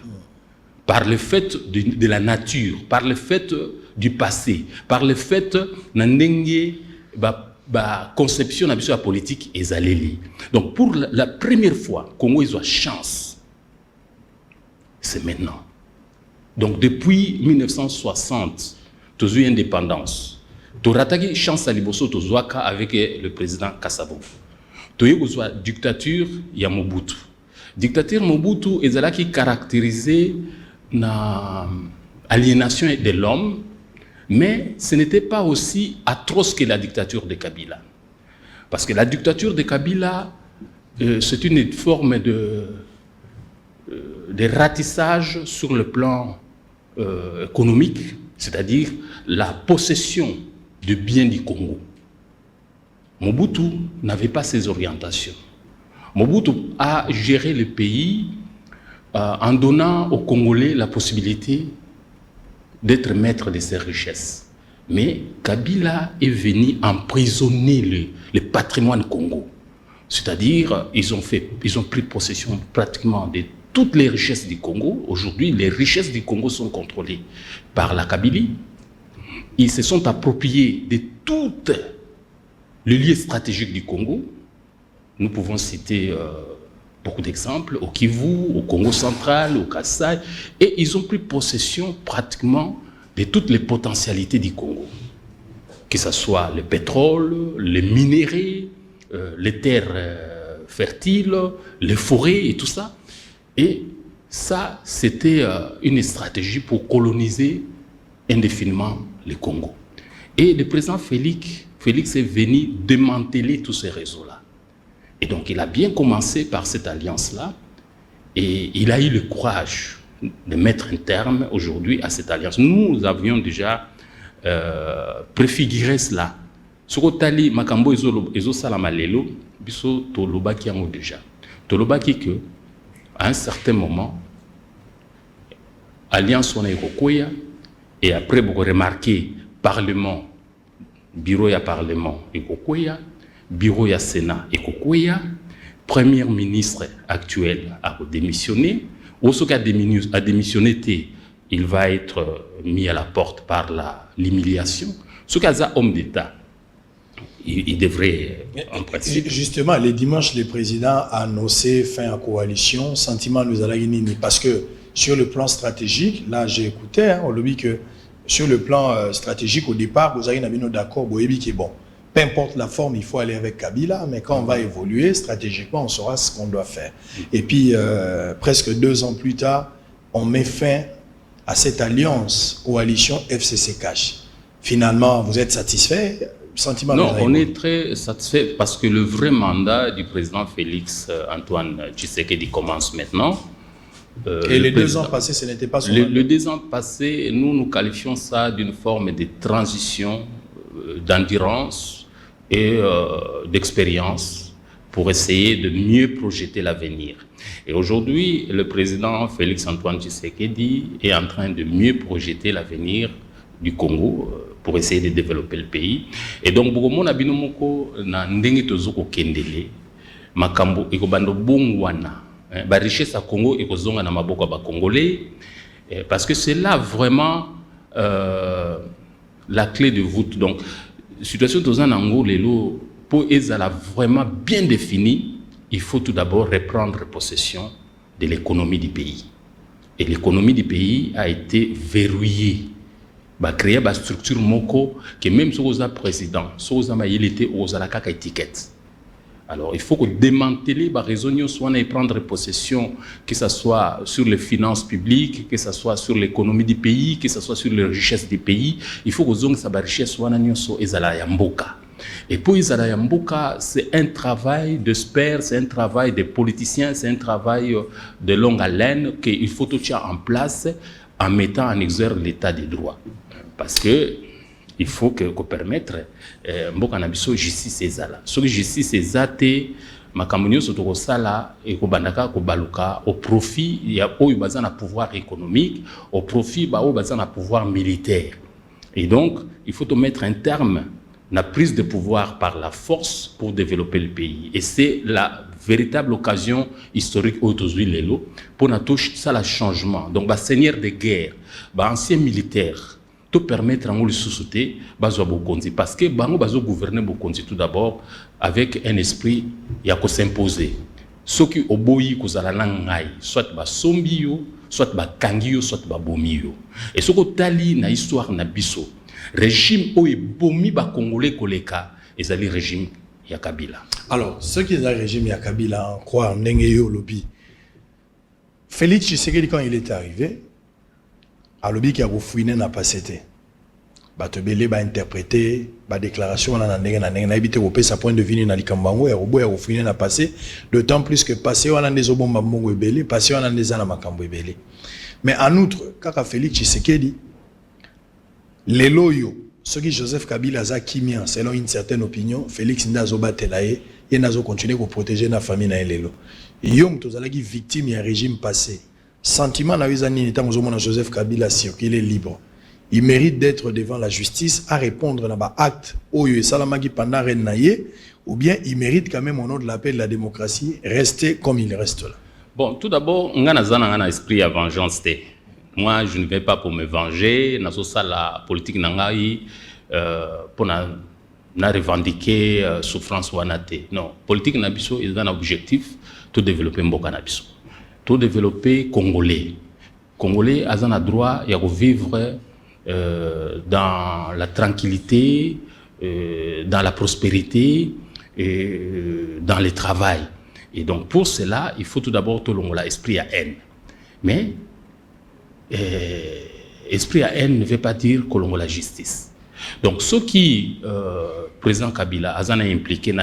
par le fait de la nature, par le fait du passé, par le fait nandenge conception de la politique est allée. Donc pour la première fois, Congo a une chance. C'est maintenant. Donc depuis 1960, tu as eu indépendance. Tu as eu une chance à Liboso, tu as avec le président Kassabou. Tu as eu une dictature, il y a Mobutu. Dictature Mobutu est qui caractérisait l'aliénation de l'homme. Mais ce n'était pas aussi atroce que la dictature de Kabila. Parce que la dictature de Kabila, c'est une forme de ratissage sur le plan économique, c'est-à-dire la possession de biens du Congo. Mobutu n'avait pas ces orientations. Mobutu a géré le pays en donnant aux Congolais la possibilité d'être maître de ses richesses. Mais Kabila est venu emprisonner le patrimoine Congo. C'est-à-dire, ils ont pris possession pratiquement de toutes les richesses du Congo. Aujourd'hui, les richesses du Congo sont contrôlées par la Kabylie. Ils se sont appropriés de toutes les lieux stratégiques du Congo. Nous pouvons citer beaucoup d'exemples, au Kivu, au Congo central, au Kassai, et ils ont pris possession pratiquement de toutes les potentialités du Congo, que ce soit le pétrole, les minéraux, les terres fertiles, les forêts et tout ça. Et ça, c'était une stratégie pour coloniser indéfiniment le Congo. Et le président Félix est venu démanteler tous ces réseaux-là. Et donc, il a bien commencé par cette alliance-là et il a eu le courage de mettre un terme aujourd'hui à cette alliance. Nous avions déjà préfiguré cela Sokotali makambo ezo salama lelo biso tolobaki yango déjà. Tolobaki que à un certain moment alliance on a ekokoya et après beaucoup remarqué parlement bureau ya parlement ekokoya bureau ya sénat ekokoya premier ministre actuel a démissionné ou ce qui a démissionné il va être mis à la porte par l'humiliation. Ce qui a homme d'État il devrait en principe. Justement, les dimanches, le président a annoncé fin à coalition, sentiment nous allons gagner parce que sur le plan stratégique, là j'ai écouté, on le dit que sur le plan stratégique au départ, vous avez un d'accord, vous avez dit bon, peu importe la forme, il faut aller avec Kabila, mais quand on va évoluer stratégiquement, on saura ce qu'on doit faire. Et puis presque 2 ans plus tard, on met fin à cette alliance coalition FCC Cash. Finalement, vous êtes satisfait? Sentiment? Non, on est très satisfait parce que le vrai mandat du président Félix Antoine Tshisekedi commence maintenant. Et les 2 ans passés, ce n'était pas son mandat. Les 2 ans passés, nous qualifions ça d'une forme de transition, d'endurance et d'expérience pour essayer de mieux projeter l'avenir. Et aujourd'hui, le président Félix Antoine Tshisekedi est en train de mieux projeter l'avenir du Congo pour essayer de développer le pays. Et donc, beaucoup de binomoko na ndenge tozoko kendele makambo ekobando bongwana ba richesse à Congo ekozonga na maboko ba congolais parce que c'est là vraiment la clé de voûte. Donc, situation tozana nango lelo pour ezala vraiment bien définie, il faut tout d'abord reprendre possession de l'économie du pays. Et l'économie du pays a été verrouillée. Bah, créer une structure moko que même si vous êtes président, si vous êtes la étiquette. Alors il faut que démanteler la raison soit et prendre possession, que ce soit sur les finances publiques, que ce soit sur l'économie du pays, que ce soit sur les richesses du pays. Il faut que ça richesse soit yamboka. Et pour Isala Mboka, c'est un travail d'experts, c'est un travail de politiciens, c'est un travail de longue haleine qu'il faut tout mettre en place en mettant en exergue l'état des droits. Parce que il faut que permettre Mboka Nabiso justice ezala. Ce que justice ezate makamunyo sotoko sala et ko bandaka ko baluka au profit il y a au bazana pouvoir économique, au profit ba au bazana pouvoir militaire. Et donc il faut mettre un terme la prise de pouvoir par la force pour développer le pays. Et c'est la véritable occasion historique aujourd'hui Lelo pour nous toucher ça le changement. Donc, bah, seigneur de guerre, bah, ancien militaire, tout permettre à nous le sous-sauter, bah, parce que bah, nous bah, gouverner Bokondi tout d'abord avec un esprit qui a s'imposer. Ceux qui oboyi kozala nangai, soit bah sombio, soit bah kangio, soit bah bomio. Et ce que tali na histoire na biso. Régime où est bomi ba congolais koleka et ça le régime ya Kabila. Alors ce qui est le régime ya Kabila en croit en yo lobby. Félix Tshisekedi quand il est arrivé à lobby qui a refouiné n'a pas été. Ba tebele ba interpréter ba déclaration na na habité au sa point de vue na likambango ya robo ya refouiné n'a passé d'autant plus que passé on a des obomba mongo ebele passé on a des ana makambo ebele. Mais en outre kaka Félix Tshisekedi les loyaux, ce qui Joseph Kabila a kimia, selon une certaine opinion, Félix Ndazo Batelaye, et Nazo continue pour protéger la famille na lelo. Yom tozalaki victime d'un régime passé. Sentiment na wizani n'étant aux Joseph Kabila sûr qu'il est libre. Il mérite d'être devant la justice à répondre à ba acte oyo et salamaki pendant renaye ou bien il mérite quand même au nom de la paix de la démocratie rester comme il reste là. Bon, tout d'abord, on a un esprit à vengeance. Moi, je ne vais pas pour me venger. Dans ça, la politique nangai pour na revendiquer souffrance ou anaté. Non, politique nabiso est un objectif de développer Mboka nabiso, de développer Congolais. Congolais a un droit de vivre dans la tranquillité, dans la prospérité, dans le travail. Et donc pour cela, il faut tout d'abord tout le monde l'esprit à haine. Mais esprit à haine ne veut pas dire que l'on a la justice. Donc, ce qui, président Kabila, a impliqué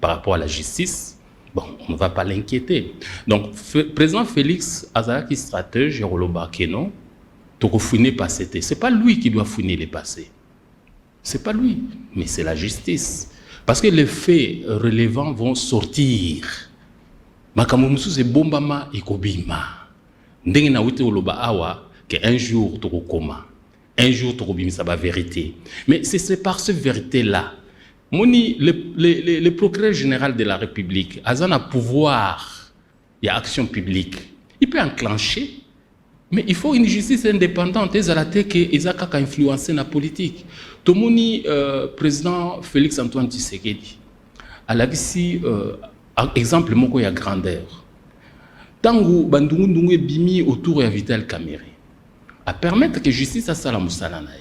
par rapport à la justice, bon, on ne va pas l'inquiéter. Donc, président Félix Azaraki stratège, ce n'est pas lui qui doit fouiner les passés. c'est pas lui, mais c'est la justice. Parce que les faits relevants vont sortir. Makambo mususu bombama ekobima. Ndenge na wite oloba awa que un jour tokokoma. Un jour tokobimisa ba vérité. Mais c'est par cette vérité-là. Moni, le procureur général de la République, Azana pouvoir, il y a action publique. Il peut enclencher, mais il faut une justice indépendante. Et ils ont influencé la politique. Tomoni, président Félix Antoine Tshisekedi, à la ici, exemple, il y a grandeur. Tango bandungu bimi autour de Vital Kamerhe, à permettre que justice a sala musala nae.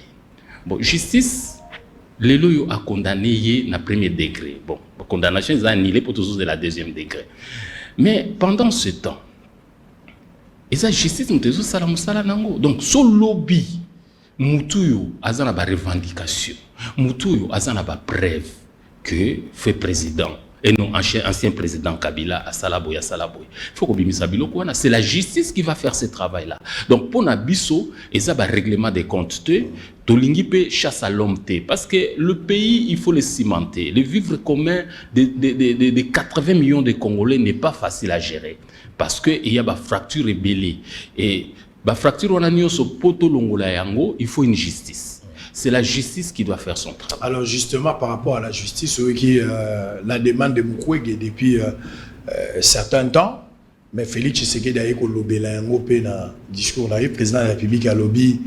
Bon, justice, les loyaux a condamné na premier degré. Bon, la condamnation est annulée pour tous de la deuxième degré. Mais pendant ce temps, et ça justice nous toujours sala musala nango. Donc, ce lobby, mutuyo azana ba revendication, mutuyo azana ba preuve que fait président. Et non, ancien président Kabila à Salaboya. Il faut que c'est la justice qui va faire ce travail-là. Donc, pour Nabiso, et ça va règlement des comptes, Tolingipe chasse à l'homme. Parce que le pays, il faut le cimenter. Le vivre commun de 80 millions de Congolais n'est pas facile à gérer. Parce qu'il y a des fractures rébellées. Et la fracture, on a mis au poto longola yango, il faut une justice. C'est la justice qui doit faire son travail. Alors justement, par rapport à la justice, qui la demande de Mukwege depuis certains temps, mais Félix Tshisekedi a eu un discours, le président de la République a lobby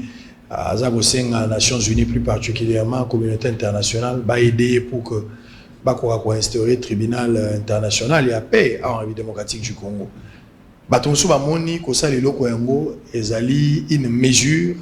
à Zagosenga, Nations Unies, plus particulièrement la communauté internationale, va aider pour que va instaurer le tribunal international et la paix en République démocratique du Congo. Batonso Bamoni, Kosa Lelo Koyango, ezali une mesure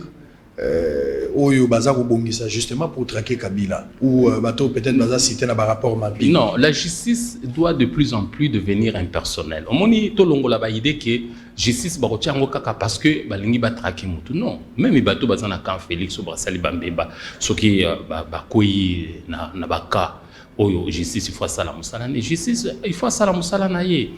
justement pour traquer Kabila ou peut-être citer dans rapport Mapi. Non, la justice doit de plus en plus devenir impersonnelle. On moni to longo la idée que justice ba rotiango kaka parce que balingi ba traquer mutu. Non, même bato bazana kan Félix ou Brasali Bambeba soki ba koyi na baka oyo justice il faut ça la musala ne justice il faut ça la musala na ye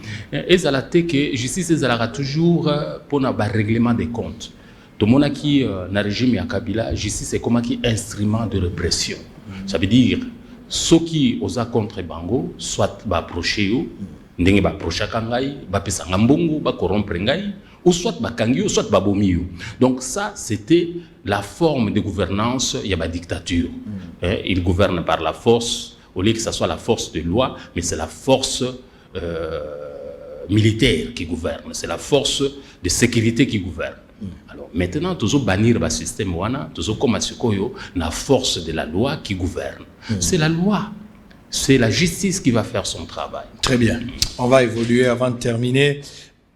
ezalate que justice ezalaka toujours pour na ba règlement des comptes. Tout le monde qui dans le régime ya Kabila, justice c'est comme un instrument de répression. Ça veut dire ceux qui osent contre Bango, soit va approcher eux, ndenge va approcher kangai, va pesa ngambongo, va corrompre ngai, ou soit va kangi, ou soit va bomi. Donc ça c'était la forme de gouvernance, il y a la dictature. Il gouverne par la force, au lieu que ce soit la force de loi, mais c'est la force militaire qui gouverne, c'est la force de sécurité qui gouverne. Alors maintenant, toujours bannir le système wana, toujours comme la force de la loi qui gouverne. C'est la loi, c'est la justice qui va faire son travail. Très bien. On va évoluer avant de terminer.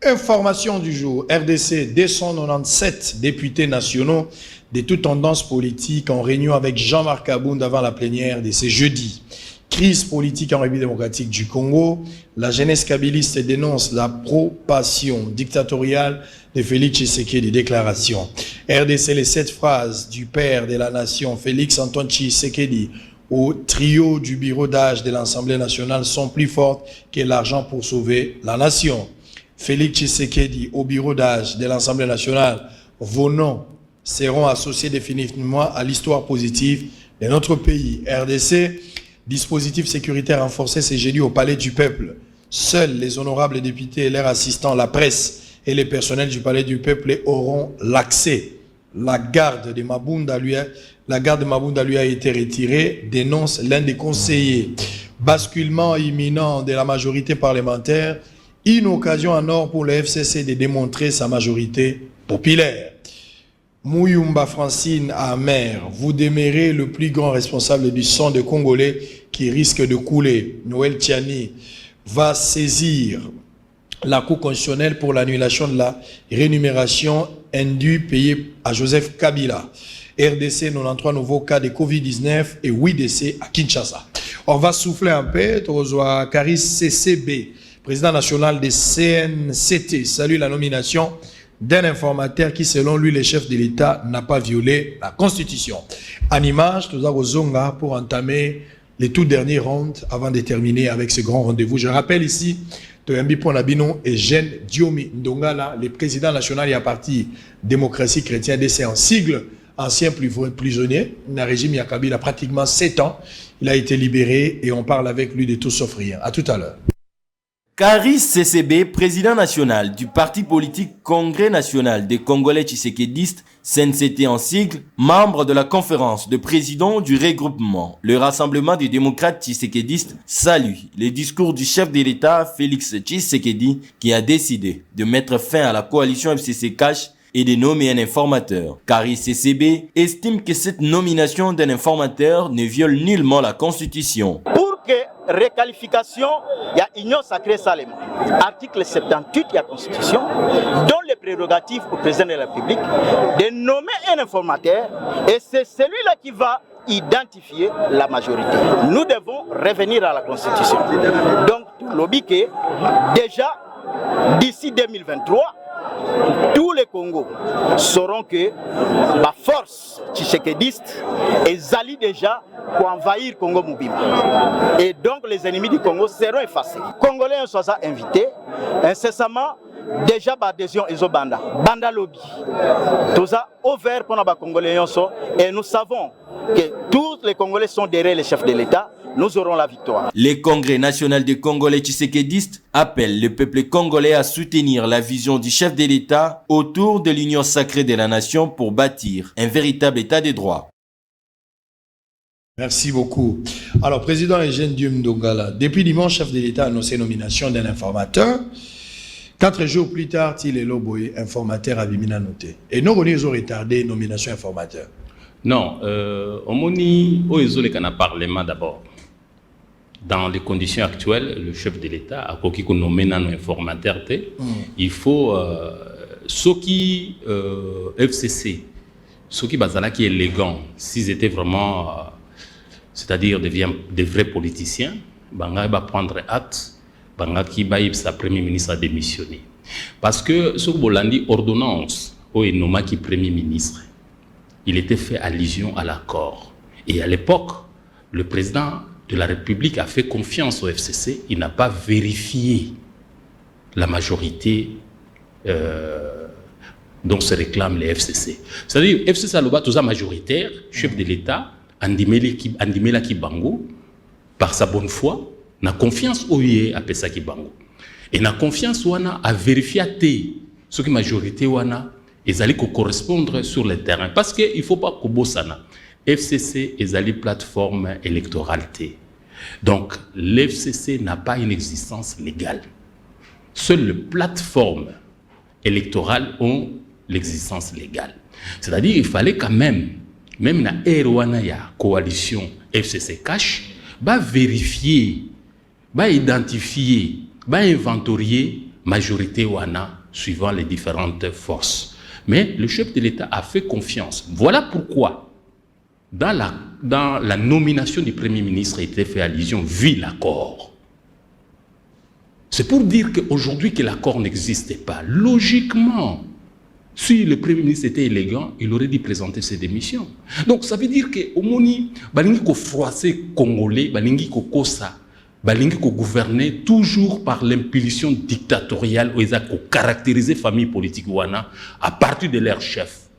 Information du jour. RDC, 297 députés nationaux de toutes tendances politiques en réunion avec Jean-Marc Abound avant la plénière de ce jeudi. Crise politique en République démocratique du Congo. La jeunesse kabiliste dénonce la propagation dictatoriale de Félix Tshisekedi. Déclaration. RDC, les 7 phrases du père de la nation, Félix Antoine Tshisekedi, au trio du bureau d'âge de l'Assemblée nationale sont plus fortes que l'argent pour sauver la nation. Félix Tshisekedi, au bureau d'âge de l'Assemblée nationale, vos noms seront associés définitivement à l'histoire positive de notre pays. RDC, dispositif sécuritaire renforcé ce jeudi au Palais du Peuple. Seuls les honorables députés et leurs assistants, la presse et les personnels du Palais du Peuple auront l'accès. La garde de Mabunda lui a été retirée, dénonce l'un des conseillers. Basculement imminent de la majorité parlementaire, une occasion en or pour le FCC de démontrer sa majorité populaire. Mouyumba Francine Amer, vous demeurez le plus grand responsable du sang de Congolais qui risque de couler. Noël Tiani va saisir la Cour constitutionnelle pour l'annulation de la rémunération indue payée à Joseph Kabila. RDC, 93 nouveaux cas de Covid-19 et 8 décès à Kinshasa. On va souffler un peu. Karis CCB, président national des CNCT, salue la nomination d'un informateur qui, selon lui, le chef de l'État n'a pas violé la Constitution. En image, nous avons Zonga pour entamer les tout derniers rounds avant de terminer avec ce grand rendez-vous. Je rappelle ici, Toyambi Ponabino et Jeanne Diomi Ndongala, le président national et à parti démocratie chrétienne DC en sigle, ancien prisonnier, dans le régime Yakabi, il a pratiquement 7 ans. Il a été libéré et on parle avec lui de tout sauf rien. À tout à l'heure. Karis CCB, président national du parti politique Congrès national des Congolais Tshisekédistes, CNCT en sigle, membre de la conférence de présidents du regroupement, le Rassemblement des démocrates tshisékédistes, salue les discours du chef de l'État Félix Tshisekedi qui a décidé de mettre fin à la coalition FCC Cash et de nommer un informateur. Karis CCB estime que cette nomination d'un informateur ne viole nullement la Constitution. Réqualification, il y a union sacrée Salema. Article 78 de la Constitution donne les prérogatives au président de la République de nommer un informateur et c'est celui-là qui va identifier la majorité. Nous devons revenir à la Constitution. Donc, lobby que déjà d'ici 2023, tous les Congos sauront que la force tshisékédiste est allée déjà pour envahir Congo Mobima. Et donc les ennemis du Congo seront effacés. Les Congolais sont invités incessamment. Déjà, l'adhésion est au Banda. Banda Lobby. Tout ça ouvert pour les Congolais. Et nous savons que tous les Congolais sont derrière les chefs de l'État. Nous aurons la victoire. Le Congrès national des Congolais tshisékédistes appelle le peuple congolais à soutenir la vision du chef de l'État autour de l'union sacrée de la nation pour bâtir un véritable État de droit. Merci beaucoup. Alors, président Eugène Diom Ndongala, depuis dimanche, chef de l'État a annoncé nomination d'un informateur. 4 jours plus tard, il est loboé, informateur à Bimina noté. Et nous, on a retardé nomination informateur. Non, on a parlement d'abord. Dans les conditions actuelles, le chef de l'État a nommé un informateur. Il faut ceux qui FCC, ceux qui sont élégants, s'ils étaient vraiment, c'est-à-dire des vrais politiciens, Banga va prendre acte. Bangaki Baïb, sa premier ministre a démissionné. Parce que ce Bolandi ordonnance au Enoma qui premier ministre, il était fait allusion à l'accord. Et à l'époque, le président de la République a fait confiance au FCC. Il n'a pas vérifié la majorité dont se réclament les FCC. C'est-à-dire, FCC Aloba, tout ça majoritaire, chef de l'État, Andimela Kibango, par sa bonne foi, na confiance au yé à Pesaki Bango. Et na confiance wana à vérifier ce qui majorité wana ils allaient correspondre sur le terrain parce que il faut pas que bossana FCC ils allaient plateforme électorale. Donc l'FCC n'a pas une existence légale. Seules les plateformes électorales ont l'existence légale. C'est-à-dire il fallait quand même na wana ya coalition FCC Cash va vérifier, va identifier, va inventorier majorité wana suivant les différentes forces. Mais le chef de l'État a fait confiance. Voilà pourquoi dans la nomination du Premier ministre a été fait allusion vu l'accord. C'est pour dire qu'aujourd'hui que l'accord n'existait pas. Logiquement, si le Premier ministre était élégant, il aurait dû présenter ses démissions. Donc ça veut dire que au moni, balingi ko froissé congolais, balingi ko kosa, balingi ko gouverner toujours par l'impulsion dictatoriale où ils ont caractérisé famille politique wana à partir de leur chef,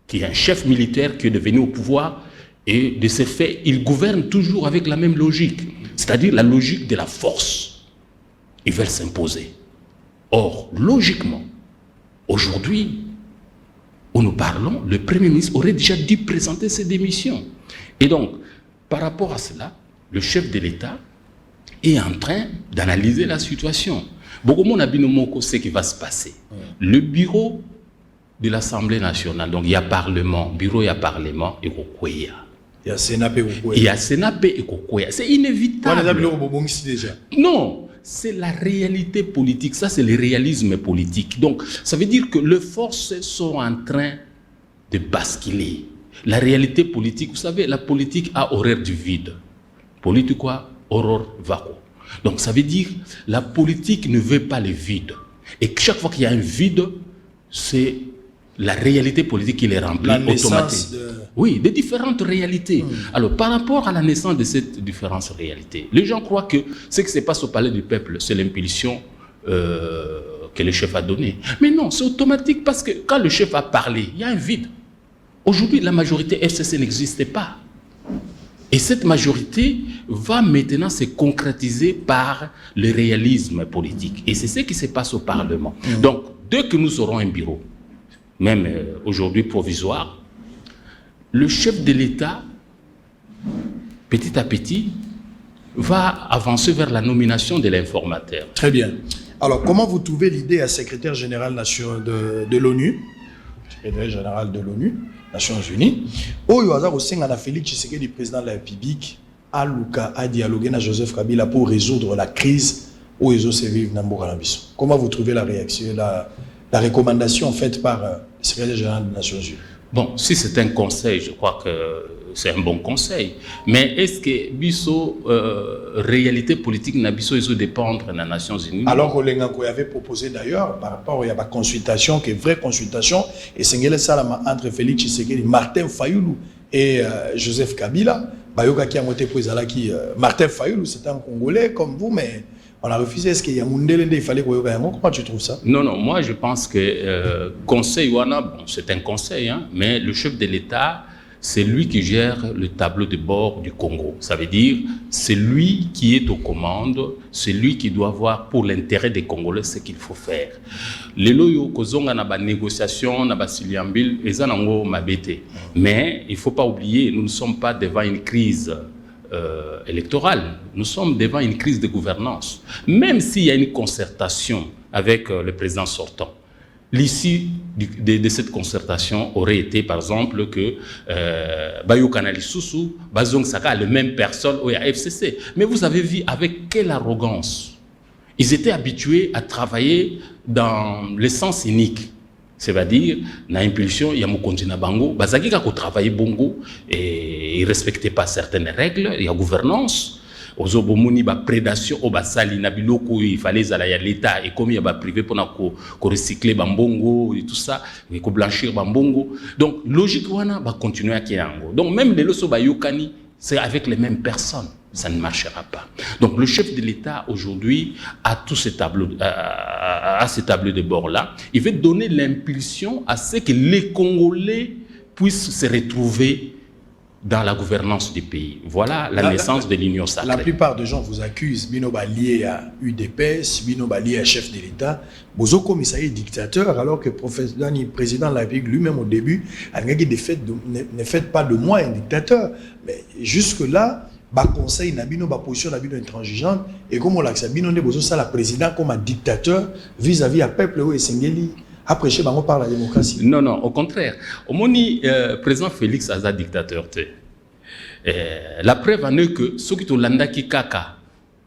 qui est un chef militaire qui est devenu au pouvoir et de ce fait, il gouverne toujours avec la même logique, c'est-à-dire la logique de la force. Ils veulent s'imposer. Or, logiquement, aujourd'hui, où nous parlons, le Premier ministre aurait déjà dû présenter ses démissions. Et donc, par rapport à cela, le chef de l'État est en train d'analyser la situation. Beaucoup de gens sait ce qui va se passer. Le bureau de l'Assemblée nationale, donc il y a Parlement, bureau, il y a Parlement, et Kokwea. Il y a Sénat et Kokwea. Il y a Sénat et Kokwea. C'est inévitable. Non. C'est la réalité politique, ça c'est le réalisme politique. Donc ça veut dire que les forces sont en train de basculer. La réalité politique, vous savez, la politique a horreur du vide. Politique quoi? Horreur vacuum. Donc ça veut dire la politique ne veut pas le vide. Et chaque fois qu'il y a un vide, c'est la réalité politique qui les remplit automatiquement. Oui, de différentes réalités. Alors, par rapport à la naissance de cette différente réalité, les gens croient que ce qui se passe au palais du peuple, c'est l'impulsion que le chef a donnée. Mais non, c'est automatique parce que quand le chef a parlé, il y a un vide. Aujourd'hui, la majorité FCC n'existe pas. Et cette majorité va maintenant se concrétiser par le réalisme politique. Et c'est ce qui se passe au Parlement. Donc, dès que nous aurons un bureau, même aujourd'hui provisoire, le chef de l'État, petit à petit, va avancer vers la nomination de l'informateur. Très bien. Alors, comment vous trouvez l'idée à secrétaire général de l'ONU, secrétaire général de l'ONU, Nations Unies, où il y a aussi Félix Tshisekedi, président de la République, à Luka, à dialoguer avec Joseph Kabila pour résoudre la crise où ils ont sévi dans Bourg-en-Abisso. Comment vous trouvez la réaction, la recommandation faite par le secrétaire général des Nations Unies? Bon, si c'est un conseil, je crois que c'est un bon conseil. Mais est-ce que Bisso, réalité politique, n'a Bisso, ils dépendre des Nations Unies? Alors que avait proposé d'ailleurs, par rapport à la consultation, qui est vraie consultation, et c'est Salama entre Félix Tshisekedi, Martin Fayoulou et Joseph Kabila, Martin Fayoulou, c'est un Congolais comme vous, mais on a refusé. Est-ce qu'il y a Mundele, il fallait qu'on y ait. Comment tu trouves ça? Non, moi je pense que conseil Wana, bon, c'est un conseil, hein, mais le chef de l'État, c'est lui qui gère le tableau de bord du Congo. Ça veut dire, c'est lui qui est aux commandes, c'est lui qui doit voir pour l'intérêt des Congolais ce qu'il faut faire. Les loyaux, kozonga na ba négociation, na ba siliambil, et ça nango mabete. Mais il ne faut pas oublier, nous ne sommes pas devant une crise électorale, nous sommes devant une crise de gouvernance. Même s'il y a une concertation avec le président sortant, l'issue de cette concertation aurait été, par exemple, que Bayo Kanali Soussou, Bazong Saka, les mêmes personnes au FCC. Mais vous avez vu avec quelle arrogance. Ils étaient habitués à travailler dans le sens unique. C'est-à-dire, dans l'impulsion, il y a Moukondina Bango, Bazaki qui travaillait bongo et il ne respectait pas certaines règles, il y a gouvernance. Ozobomoni ba prédation au basali na biloko il fallait aller à l'état et comme il y a ba privé pour recycler bambongo et tout ça et ko blanchir bambongo. Donc logique wana ba continuer à kiango. Donc même les loso ba yokani c'est avec les mêmes personnes, ça ne marchera pas. Donc le chef de l'État aujourd'hui a tous ces tableaux ces tableaux de bord là, il veut donner l'impulsion à ce que les Congolais puissent se retrouver dans la gouvernance du pays. Voilà la naissance de l'Union sacrée. La plupart des gens vous accusent, Binoba lié à UDPS, Binoba lié à chef de l'État. Bozo commissaire est dictateur, alors que le président de la République lui-même au début a dit ne faites pas de moi un dictateur. Mais jusque-là, le conseil n'a pas position intransigeante. Et comme on l'a dit, Bino Bozo ça la président comme un dictateur vis-à-vis à peuple ou Essengeli. Après, je parle de la démocratie. Non, au contraire. Au moni, président Félix Aza dictateur. La preuve en est que ceux qui ont l'andaki kaka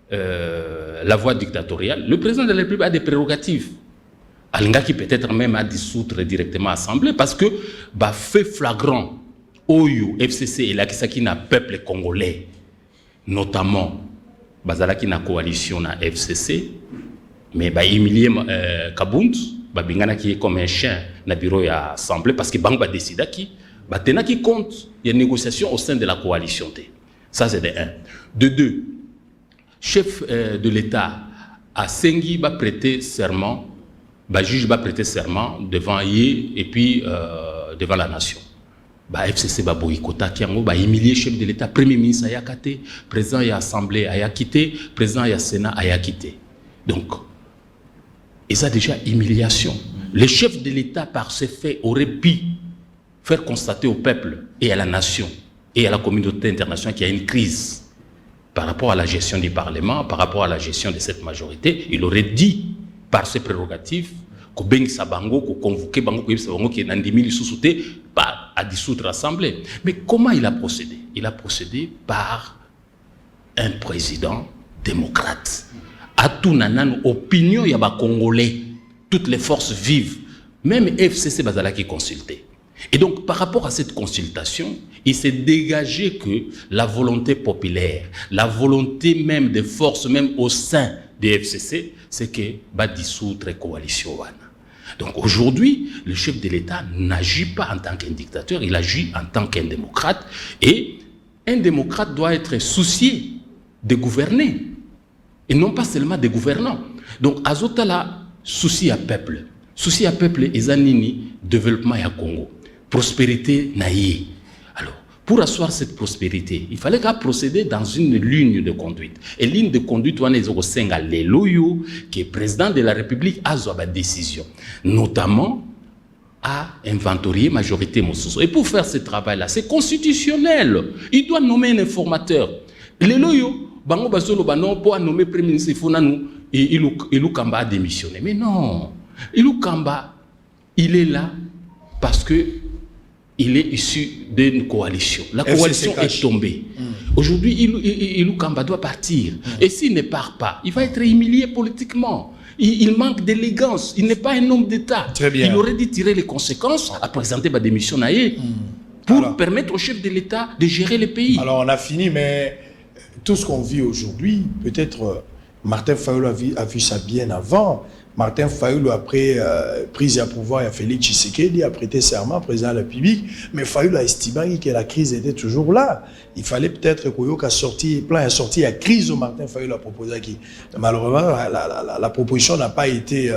la voie dictatoriale, le président de la République a des prérogatives. Alingaki peut-être même à dissoudre directement l'Assemblée parce que fait flagrant Oyo, FCC et l'Akisaki na peuple congolais, notamment Bazalaki na coalition na FCC, mais humilié Kabunt. Babingana qui est comme un chien dans le bureau de l'Assemblée parce que Bang décide qui compte il y a une négociation au sein de la coalition. Ça c'est de 1. De 2, chef de l'État a Sengi va prêter serment, juge va prêter serment devant Yé et puis devant la nation. FCC va boycotter qui va humilier chef de l'État, premier ministre a quitté, président de l'Assemblée a quitté, président de la Sénat a quitté. Donc et ça déjà humiliation. Le chef de l'État, par ce fait, aurait pu faire constater au peuple et à la nation et à la communauté internationale qu'il y a une crise par rapport à la gestion du Parlement, par rapport à la gestion de cette majorité. Il aurait dit, par ses prérogatives, qu'on bengi sabango, qu'on convoquait bango, qu'on sabango qui est dans 10 000 sous-soutés, pas à dissoudre l'Assemblée. Mais comment il a procédé? Il a procédé par un président démocrate. À tout nanan opinion y a ba Congolais, toutes les forces vives, même FCC Bazala qui consultait. Et donc par rapport à cette consultation, il s'est dégagé que la volonté populaire, la volonté même des forces même au sein des FCC, c'est que va dissoudre la coalition wana. Donc aujourd'hui, le chef de l'État n'agit pas en tant qu'un dictateur, il agit en tant qu'un démocrate. Et un démocrate doit être soucié de gouverner. Et non pas seulement des gouvernants. Donc, Azotala, souci à peuple. Souci à peuple, et Zanini, développement à Congo. prospérité naïe. Alors, pour asseoir cette prospérité, il fallait qu'à procéder dans une ligne de conduite. Et ligne de conduite, on est au Senga Leloyo, qui est président de la République, a une décision, notamment à inventorier majorité Moussoso. Et pour faire ce travail-là, c'est constitutionnel. Il doit nommer un informateur. Leloyo, Bango Basolo Banon, pour nommer Premier ministre, il faut et Ilou Kamba a démissionné. Mais non, Ilou Kamba, il est là parce que il est issu d'une coalition. La coalition est tombée. Aujourd'hui, Ilou Kamba doit partir. Et s'il ne part pas, il va être humilié politiquement. Il manque d'élégance. Il n'est pas un homme d'État. Il aurait dû tirer les conséquences à présenter ma démission pour permettre au chef de l'État de gérer le pays. Alors, on a fini, mais tout ce qu'on vit aujourd'hui, peut-être Martin Fayulu a vu ça bien avant. Martin Fayulu, après prise à pouvoir, il a Félix Tshisekedi, a prêté serment président de la République, mais Fayulu a estimé que la crise était toujours là. Il fallait peut-être qu'il sorti, plan est sorti, la crise où Martin Fayulu a proposé qui. Malheureusement, la proposition n'a pas été,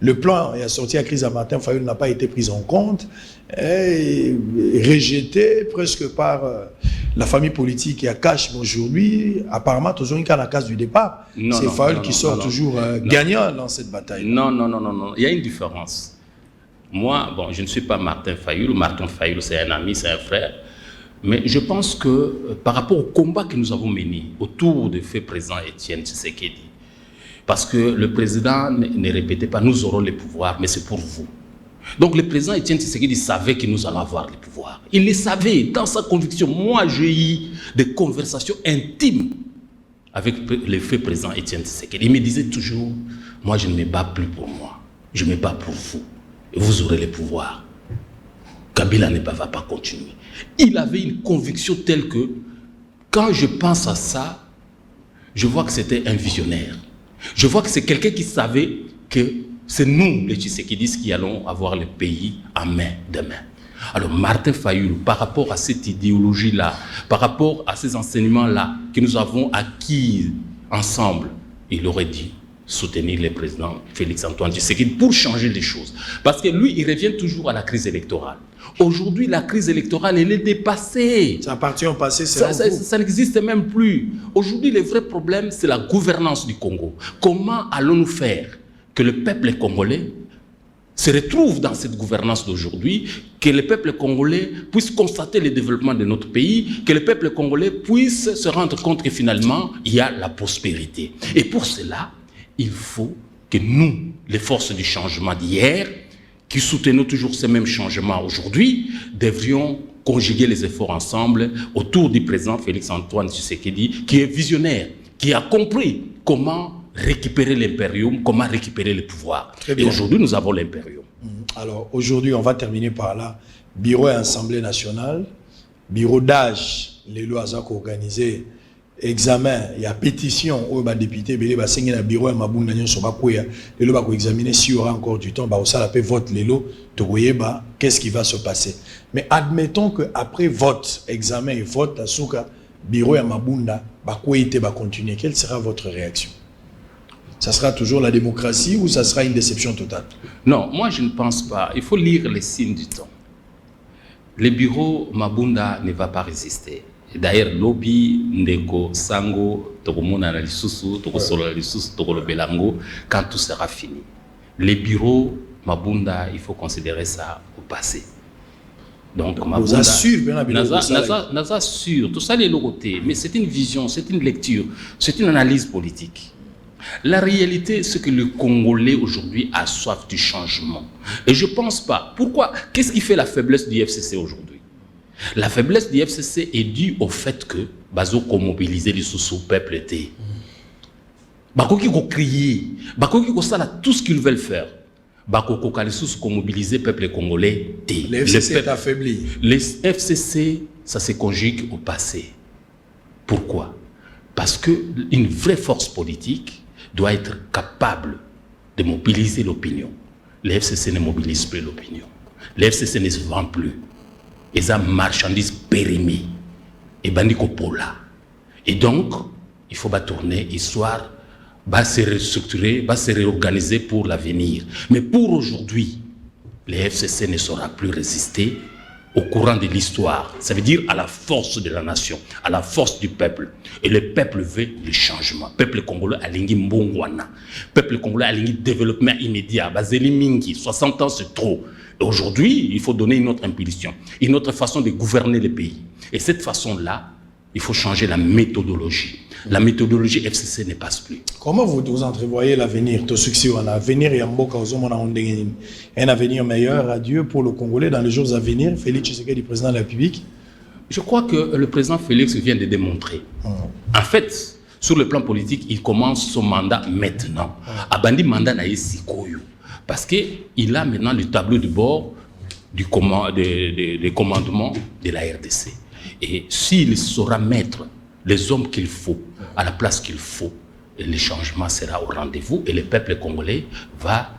le plan est sorti à crise à Martin Fayulu n'a pas été pris en compte, et rejeté presque par la famille politique qui a caché aujourd'hui, apparemment toujours une la case du départ. C'est Fayulu qui sort toujours gagnant dans cette bataille. Non. Il y a une différence. Moi, bon, je ne suis pas Martin Fayulu. Martin Fayulu, c'est un ami, c'est un frère. Mais je pense que par rapport au combat que nous avons mené autour du fait président Étienne Tshisekedi, parce que le président ne répétait pas, nous aurons le pouvoir, mais c'est pour vous. Donc le président Étienne Tshisekedi savait que nous allons avoir le pouvoir. Il le savait, dans sa conviction. Moi, j'ai eu des conversations intimes avec le fait président Étienne Tshisekedi. Il me disait toujours, moi je ne me bats plus pour moi, je me bats pour vous. Et vous aurez le pouvoir. Kabila ne va pas continuer. Il avait une conviction telle que, quand je pense à ça, je vois que c'était un visionnaire. Je vois que c'est quelqu'un qui savait que c'est nous, les Tshisekidis, qui allons avoir le pays en main demain. Alors Martin Fayulu, par rapport à cette idéologie-là, par rapport à ces enseignements-là que nous avons acquis ensemble, il aurait dit soutenir le président Félix-Antoine Tshisekedi pour changer les choses. Parce que lui, il revient toujours à la crise électorale. Aujourd'hui, la crise électorale, elle est dépassée. Ça appartient au passé, ça n'existe même plus. Aujourd'hui, le vrai problème, c'est la gouvernance du Congo. Comment allons-nous faire que le peuple congolais se retrouve dans cette gouvernance d'aujourd'hui, que le peuple congolais puisse constater le développement de notre pays, que le peuple congolais puisse se rendre compte que finalement, il y a la prospérité. Et pour cela, il faut que nous, les forces du changement d'hier, qui soutenons toujours ces mêmes changements aujourd'hui, devrions conjuguer les efforts ensemble autour du président Félix-Antoine Tshisekedi, qui est visionnaire, qui a compris comment récupérer l'impérium, comment récupérer le pouvoir. Et aujourd'hui, nous avons l'impérium. Alors, aujourd'hui, on va terminer par là. Bureau et Assemblée nationale, bureau d'âge, les lois ont organisé examen, il y a pétition où les députés, les bureau et Mabunda Nyon sont les lois vont examiner s'il y aura encore du temps, ça la peut vote les lois, qu'est-ce qui va se passer. Mais admettons qu'après vote, examen et vote, à Souka, bureau et Mabunda, va continuer. Quelle sera votre réaction? Ça sera toujours la démocratie ou ça sera une déception totale? Non, moi je ne pense pas. Il faut lire les signes du temps. Le bureau Mabunda ne va pas résister. D'ailleurs, lobby, ndeko, sango, tokomona na lisusu, tokosolo na lisusu, tokolobelango, quand tout sera fini. Les bureaux Mabunda, il faut considérer ça au passé. Donc, vous assurez, Naza sûr, tout ça les côtés, mais c'est une vision, c'est une lecture, c'est une analyse politique. La réalité, c'est que le Congolais aujourd'hui a soif du changement. Et je ne pense pas. Pourquoi? Qu'est-ce qui fait la faiblesse du FCC aujourd'hui? La faiblesse du FCC est due au fait que Bazoko mobilisé les sous-peuple était. Bakoki ko crier, Bakoki ko sala tout ce qu'ils veulent faire. Bakoko kalisous ko mobiliser peuple congolais. Le FCC est affaibli. Le FCC, ça se conjugue au passé. Pourquoi? Parce qu'une vraie force politique doit être capable de mobiliser l'opinion. Le FCC ne mobilise plus l'opinion. Le FCC ne se vend plus. Ils ont marchandises périmées. Et bandiko pola. Et donc, il faut tourner, histoire, se restructurer, se réorganiser pour l'avenir. Mais pour aujourd'hui, le FCC ne saura plus résister au courant de l'histoire. Ça veut dire à la force de la nation, à la force du peuple. Et le peuple veut le changement. Le peuple congolais a lingi mbongwana. Le peuple congolais a lingi développement immédiat. Bazeli mingi, 60 ans c'est trop. Et aujourd'hui, il faut donner une autre impulsion, une autre façon de gouverner le pays. Et cette façon-là, il faut changer la méthodologie. La méthodologie FCC ne passe plus. Comment vous entrevoyez l'avenir, ton succès, un avenir un avenir meilleur à Dieu pour le Congolais dans les jours à venir, Félix Tshisekedi, président de la République? Je crois que le président Félix vient de démontrer. En fait, sur le plan politique, il commence son mandat maintenant. Abandi mandat na yesikoyo. Parce qu'il a maintenant le tableau de bord du commandement de la RDC. Et s'il saura mettre les hommes qu'il faut à la place qu'il faut, le changement sera au rendez-vous et le peuple congolais va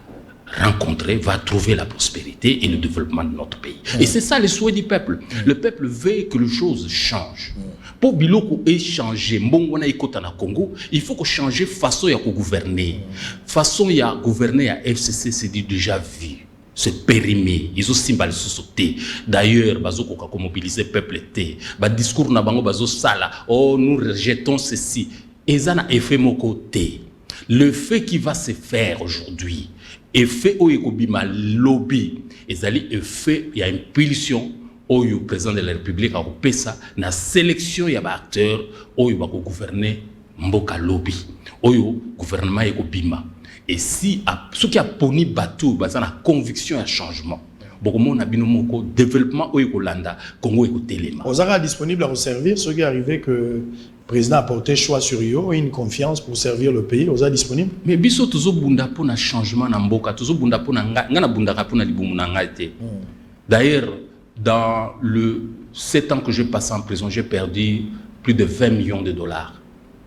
rencontrer, va trouver la prospérité et le développement de notre pays. Et c'est ça le souhait du peuple. Le peuple veut que les choses changent. Pour Biloko échanger, Mbongwana ikota na Congo, il faut que changer façon ya gouverner. Façon ya gouverner à FCC, c'est déjà vu. C'est périmé, ils ont simbal sauté. D'ailleurs, bazo koka ko mobiliser peuple té. Ba discours na bango bazo sala. Oh, nous rejetons ceci. Ezana effet moko té. Le fait qui va se faire aujourd'hui, effet oyekobima lobby, ezali effet il y a une pulsion oyo président de la République a pesa na sélection ya ba acteurs oyo ba ko gouverner mboka lobby. Oyo gouvernement ekobima. Et si ceux qui a poni bateau, bah ça la conviction à changement. Beaucoup de monde développement au Yolanda, Congo et Téléma. Aux arrêts disponibles à servir, ceux qui arrivaient que le président a porté choix sur eux, une confiance pour servir le pays, aux arrêts disponibles. Mais biso tozo bunda pour un changement na mboka, tozo bunda pour na bunda pour na libumu na ngate. D'ailleurs, dans le 7 ans que j'ai passé en prison, j'ai perdu plus de 20 millions de dollars.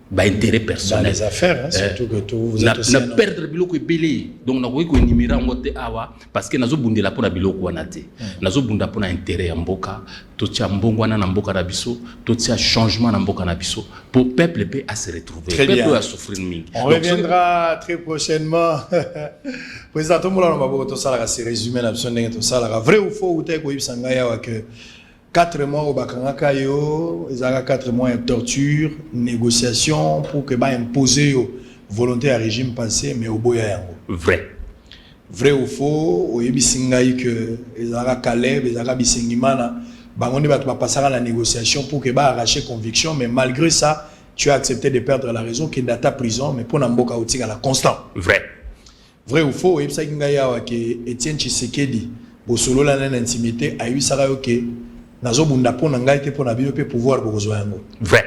Bah, intérêt personnel. Dans les affaires, hein, surtout que tout vous êtes aussi na perdre biloko ebele. Donc na ko numéro ngote awa parce que nazo bundela pour na biloko wanate. Nazo bunda pour na intérêt ya mboka, to tia mbongwana na mboka na biso, to tia changement na mboka na biso pour peuple peut à se retrouver. Très bien. Peuple à souffrir mingi. On reviendra très prochainement. Président Tomola no maboko to sala se résumer na biso ndenge to sala vrai ou faux ou te ko ibsanga ya que 4 mois au Bakangaka yo, ils ont 4 mois de torture, négociation pour que ba imposer volonté à régime passé mais au boya yango. Vrai. Vrai ou faux, au yebisingai que ils ont Caleb, ils ont bisingimana, bangondi ba passer la négociation pour que ba arracher conviction mais malgré ça, tu as accepté de perdre la raison qui est dans ta prison mais pour namboka outinga la constant. Vrai. Vrai ou faux, yebisingai ya que Etienne Tshisekedi bosolo la intimité a eu ça OK. Nazo bunda pona ngai te pona bino pe pouvoir bokozwa yango. Vrai.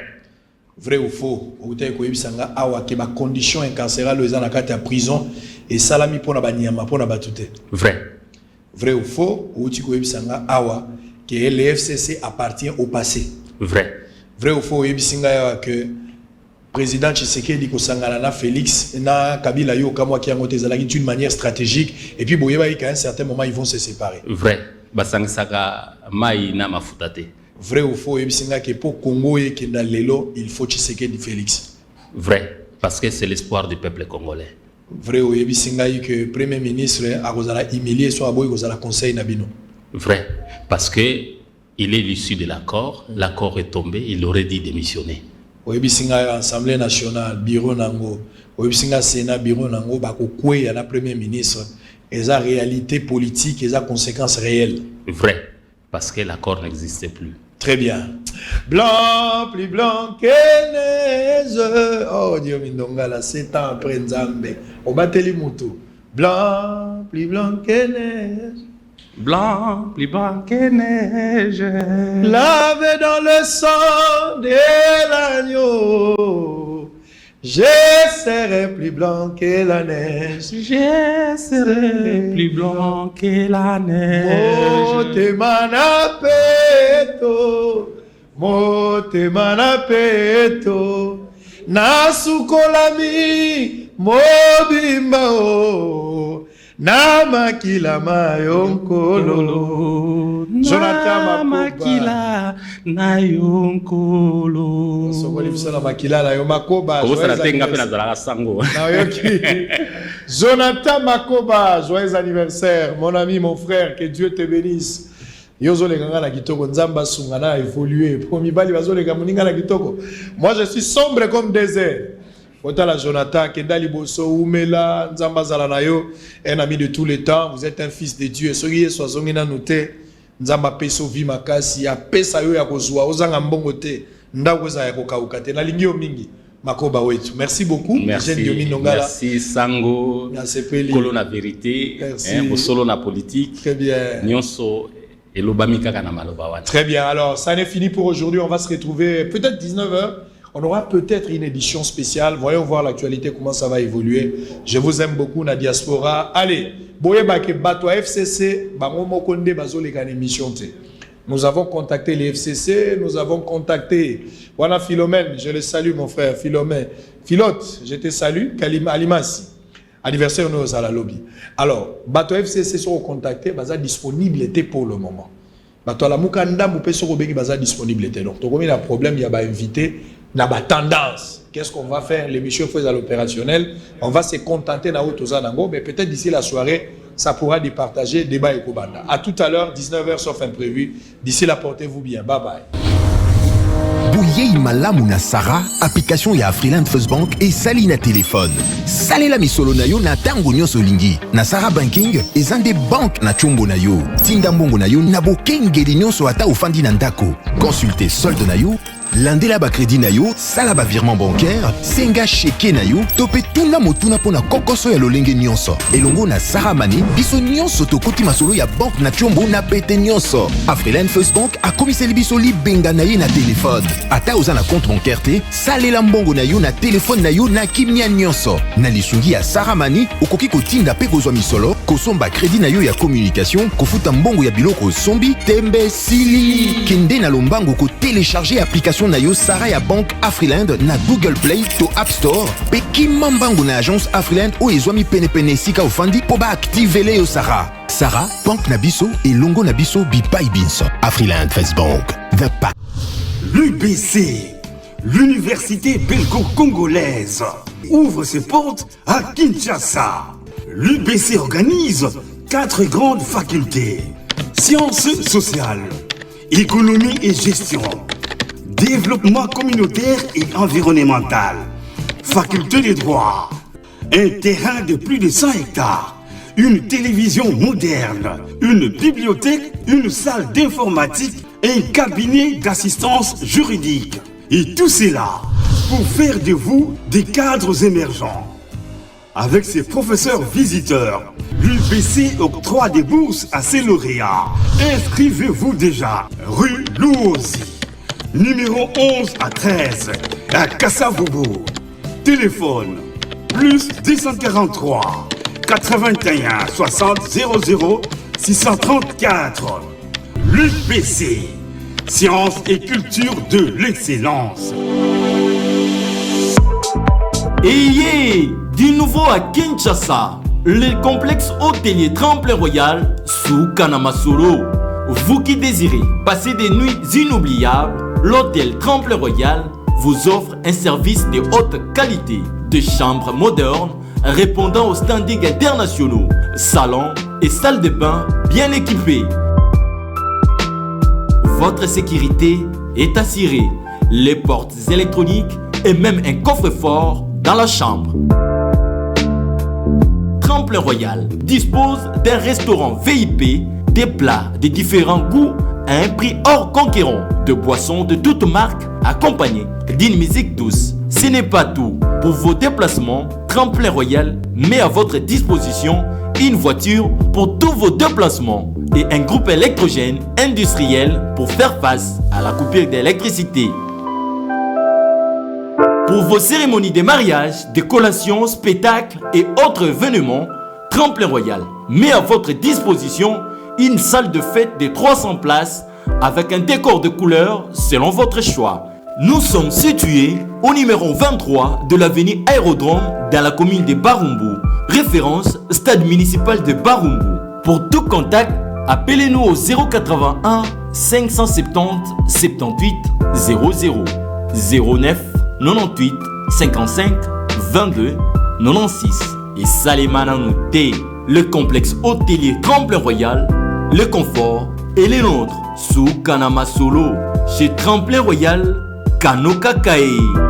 Vrai ou faux? Outay ko yebisanga awa ke ba condition incarcérale eza na kati ya prison et salami pona banyama pona batute. Vrai. Vrai ou faux? Outi ko yebisanga awa que le FCC appartient au passé. Vrai. Vrai ou faux? Yebisinga ya que président Tshisekedi ko sangana na Félix na Kabila yo kamwa ki yango tezalaki d'une manière stratégique et puis boyeba qu'à un certain moment ils vont se séparer. Vrai. Basangisaka mai na mafutate. Vrai ou faux? Yebisinga que pour Congo et que dans lelo il faut Tshisekedi Félix. Vrai, parce que c'est l'espoir du peuple congolais. Vrai ou yebisinga que premier ministre a kozala humilié soit boy kozala conseil na bino. Vrai, parce que il est l'issue de l'accord, l'accord est tombé, il aurait dit démissionner. Yebisinga Assemblée nationale bureau nango, yebisinga Sénat bureau nango ba ko kweya na premier ministre. Et la réalité politique et la conséquence réelle. Vrai, parce que l'accord n'existait plus. Très bien. Blanc, plus blanc que neige. Oh Dieu, Mindongala, 7 ans après Nzambe. Au Bateli Moutou. Blanc, plus blanc que neige. Blanc, plus blanc que neige. Lavé dans le sang de l'agneau. Je serai plus blanc que la neige. Je serai plus blanc que la neige. Motema peto. Nasukolami mobimba o. Namakila mayonkolo. Jonathan Makila nayonkolo. Sokoli bisala makila la yomakoba. Jonathan Makoba, joyeux anniversaire, mon ami, mon frère, que Dieu te bénisse. Yozo le ganga na kitoko, nzamba sungana évolué. Promi bali bazo le gamuninga na kitoko. Moi je suis sombre comme désert. Otala Jonathan, Kendali Bosso, Oumela, Nzamba Zalanayo, un ami de tous les temps. Vous êtes un fils de Dieu. Soyez soazongina noté. Nzamba peso vi makasi ya pesa yo ya kozwa ozanga mbongo te ndako za ya kokauka te na lingio mingi makoba wetu. Merci beaucoup. Merci Sango. Kolo na vérité, hein, solo na politique. Très bien. Nyonso et lobami kaka na maloba wana. Très bien. Alors, ça n'est fini pour aujourd'hui. On va se retrouver peut-être 19h. On aura peut-être une édition spéciale. Voyons voir l'actualité, comment ça va évoluer. Je vous aime beaucoup, na diaspora. Allez, boye bake bato FCC, bango mokonde bazo les émission te. Nous avons contacté les FCC, nous avons contacté Wana Philomène, je le salue mon frère Philomène. Philote, je te salue, Alimasi. Anniversaire nous à la lobby. Alors, bato FCC sont contactés, baza disponibilité pour le moment. Bato la mukanda mupé sur obéki baza disponibilité. Donc, comme il y a un problème, il y a ba invité. Na ba tendance, qu'est-ce qu'on va faire? L'émission fait à l'opérationnel, on va se contenter na Otozanango, mais peut-être d'ici la soirée, ça pourra départager débat et Kobanda. À tout à l'heure, 19h sauf imprévu. D'ici là, portez-vous bien. Bye bye. Bouye malamu na Sarah, application ya Freeland First Bank et sali na téléphone. Salela misolo na yo na tango nyonso lingi. Na Sarah Banking, ezande bank na chombo na yo. Tinda mbongo na yo na bokengeli nyonso ata ofandi na ndako. Consultez solde na yo. Landela ba crédit na yo, sala ba virement bancaire, senga cheke na yo, topé tuna motuna pona kokoso ya lolenge nyonso. Elongo na Sarah Mani, biso nyonso tokoti masolo ya banque na chombo na pete nyonso. Freeland First Bank a komiseli biso li benga na ye na téléphone. Ata oza na compte bancaire te, salela mbongo na yo na téléphone na yo na kimia nyonso. Na lisungi ya Sarah Mani, okoki kotinda pe kozwa misolo, kosomba crédit na yo ya communication, kofuta mbongo ya biloko sombi, tembe sili. Kende na lombango ko télécharger application na yo Sarah ya Bank Afriland na Google Play to App Store pe kimambango na agence Afriland o ezwami pene sika ofandi po ba activer yo Sarah. Sarah, Bank na biso et longo na biso bipai binso. Afriland First Bank, the pack. L'UBC, l'université belgo-congolaise, ouvre ses portes à Kinshasa. L'UBC organise 4 grandes facultés: sciences sociales, économie et gestion, développement communautaire et environnemental, faculté de droit, un terrain de plus de 100 hectares, une télévision moderne, une bibliothèque, une salle d'informatique et un cabinet d'assistance juridique. Et tout cela pour faire de vous des cadres émergents. Avec ses professeurs visiteurs, l'UBC octroie des bourses à ses lauréats. Inscrivez-vous déjà, rue Louosi, numéro 11 à 13, à Kassavogo. Téléphone, plus 243 81 60 00 634. L'UBC, sciences et culture de l'excellence. Ayez du nouveau à Kinshasa, le complexe hôtelier Tremplin Royal sous Kanamasolo. Vous qui désirez passer des nuits inoubliables, l'hôtel Tremplin Royal vous offre un service de haute qualité, de chambres modernes répondant aux standards internationaux, salons et salles de bain bien équipées. Votre sécurité est assurée, les portes électroniques et même un coffre-fort dans la chambre. Tremplin Royal dispose d'un restaurant VIP, des plats de différents goûts à un prix hors conquérant, de boissons de toutes marques accompagnées d'une musique douce. Ce n'est pas tout. Pour vos déplacements, Tremplin Royal met à votre disposition une voiture pour tous vos déplacements et un groupe électrogène industriel pour faire face à la coupure d'électricité. Pour vos cérémonies de mariage, de collations, spectacles et autres événements, Tremplin Royal met à votre disposition une salle de fête de 300 places avec un décor de couleurs selon votre choix. Nous sommes situés au numéro 23 de l'avenue Aérodrome dans la commune de Barumbu, référence stade municipal de Barumbu. Pour tout contact, appelez-nous au 081 570 78 00 09 98 55 22 96 et Salimana Nouté, le complexe hôtelier Tremplin Royal, le confort et les nôtres sous Kanama Solo chez Tremplin Royal Kanoka Kae.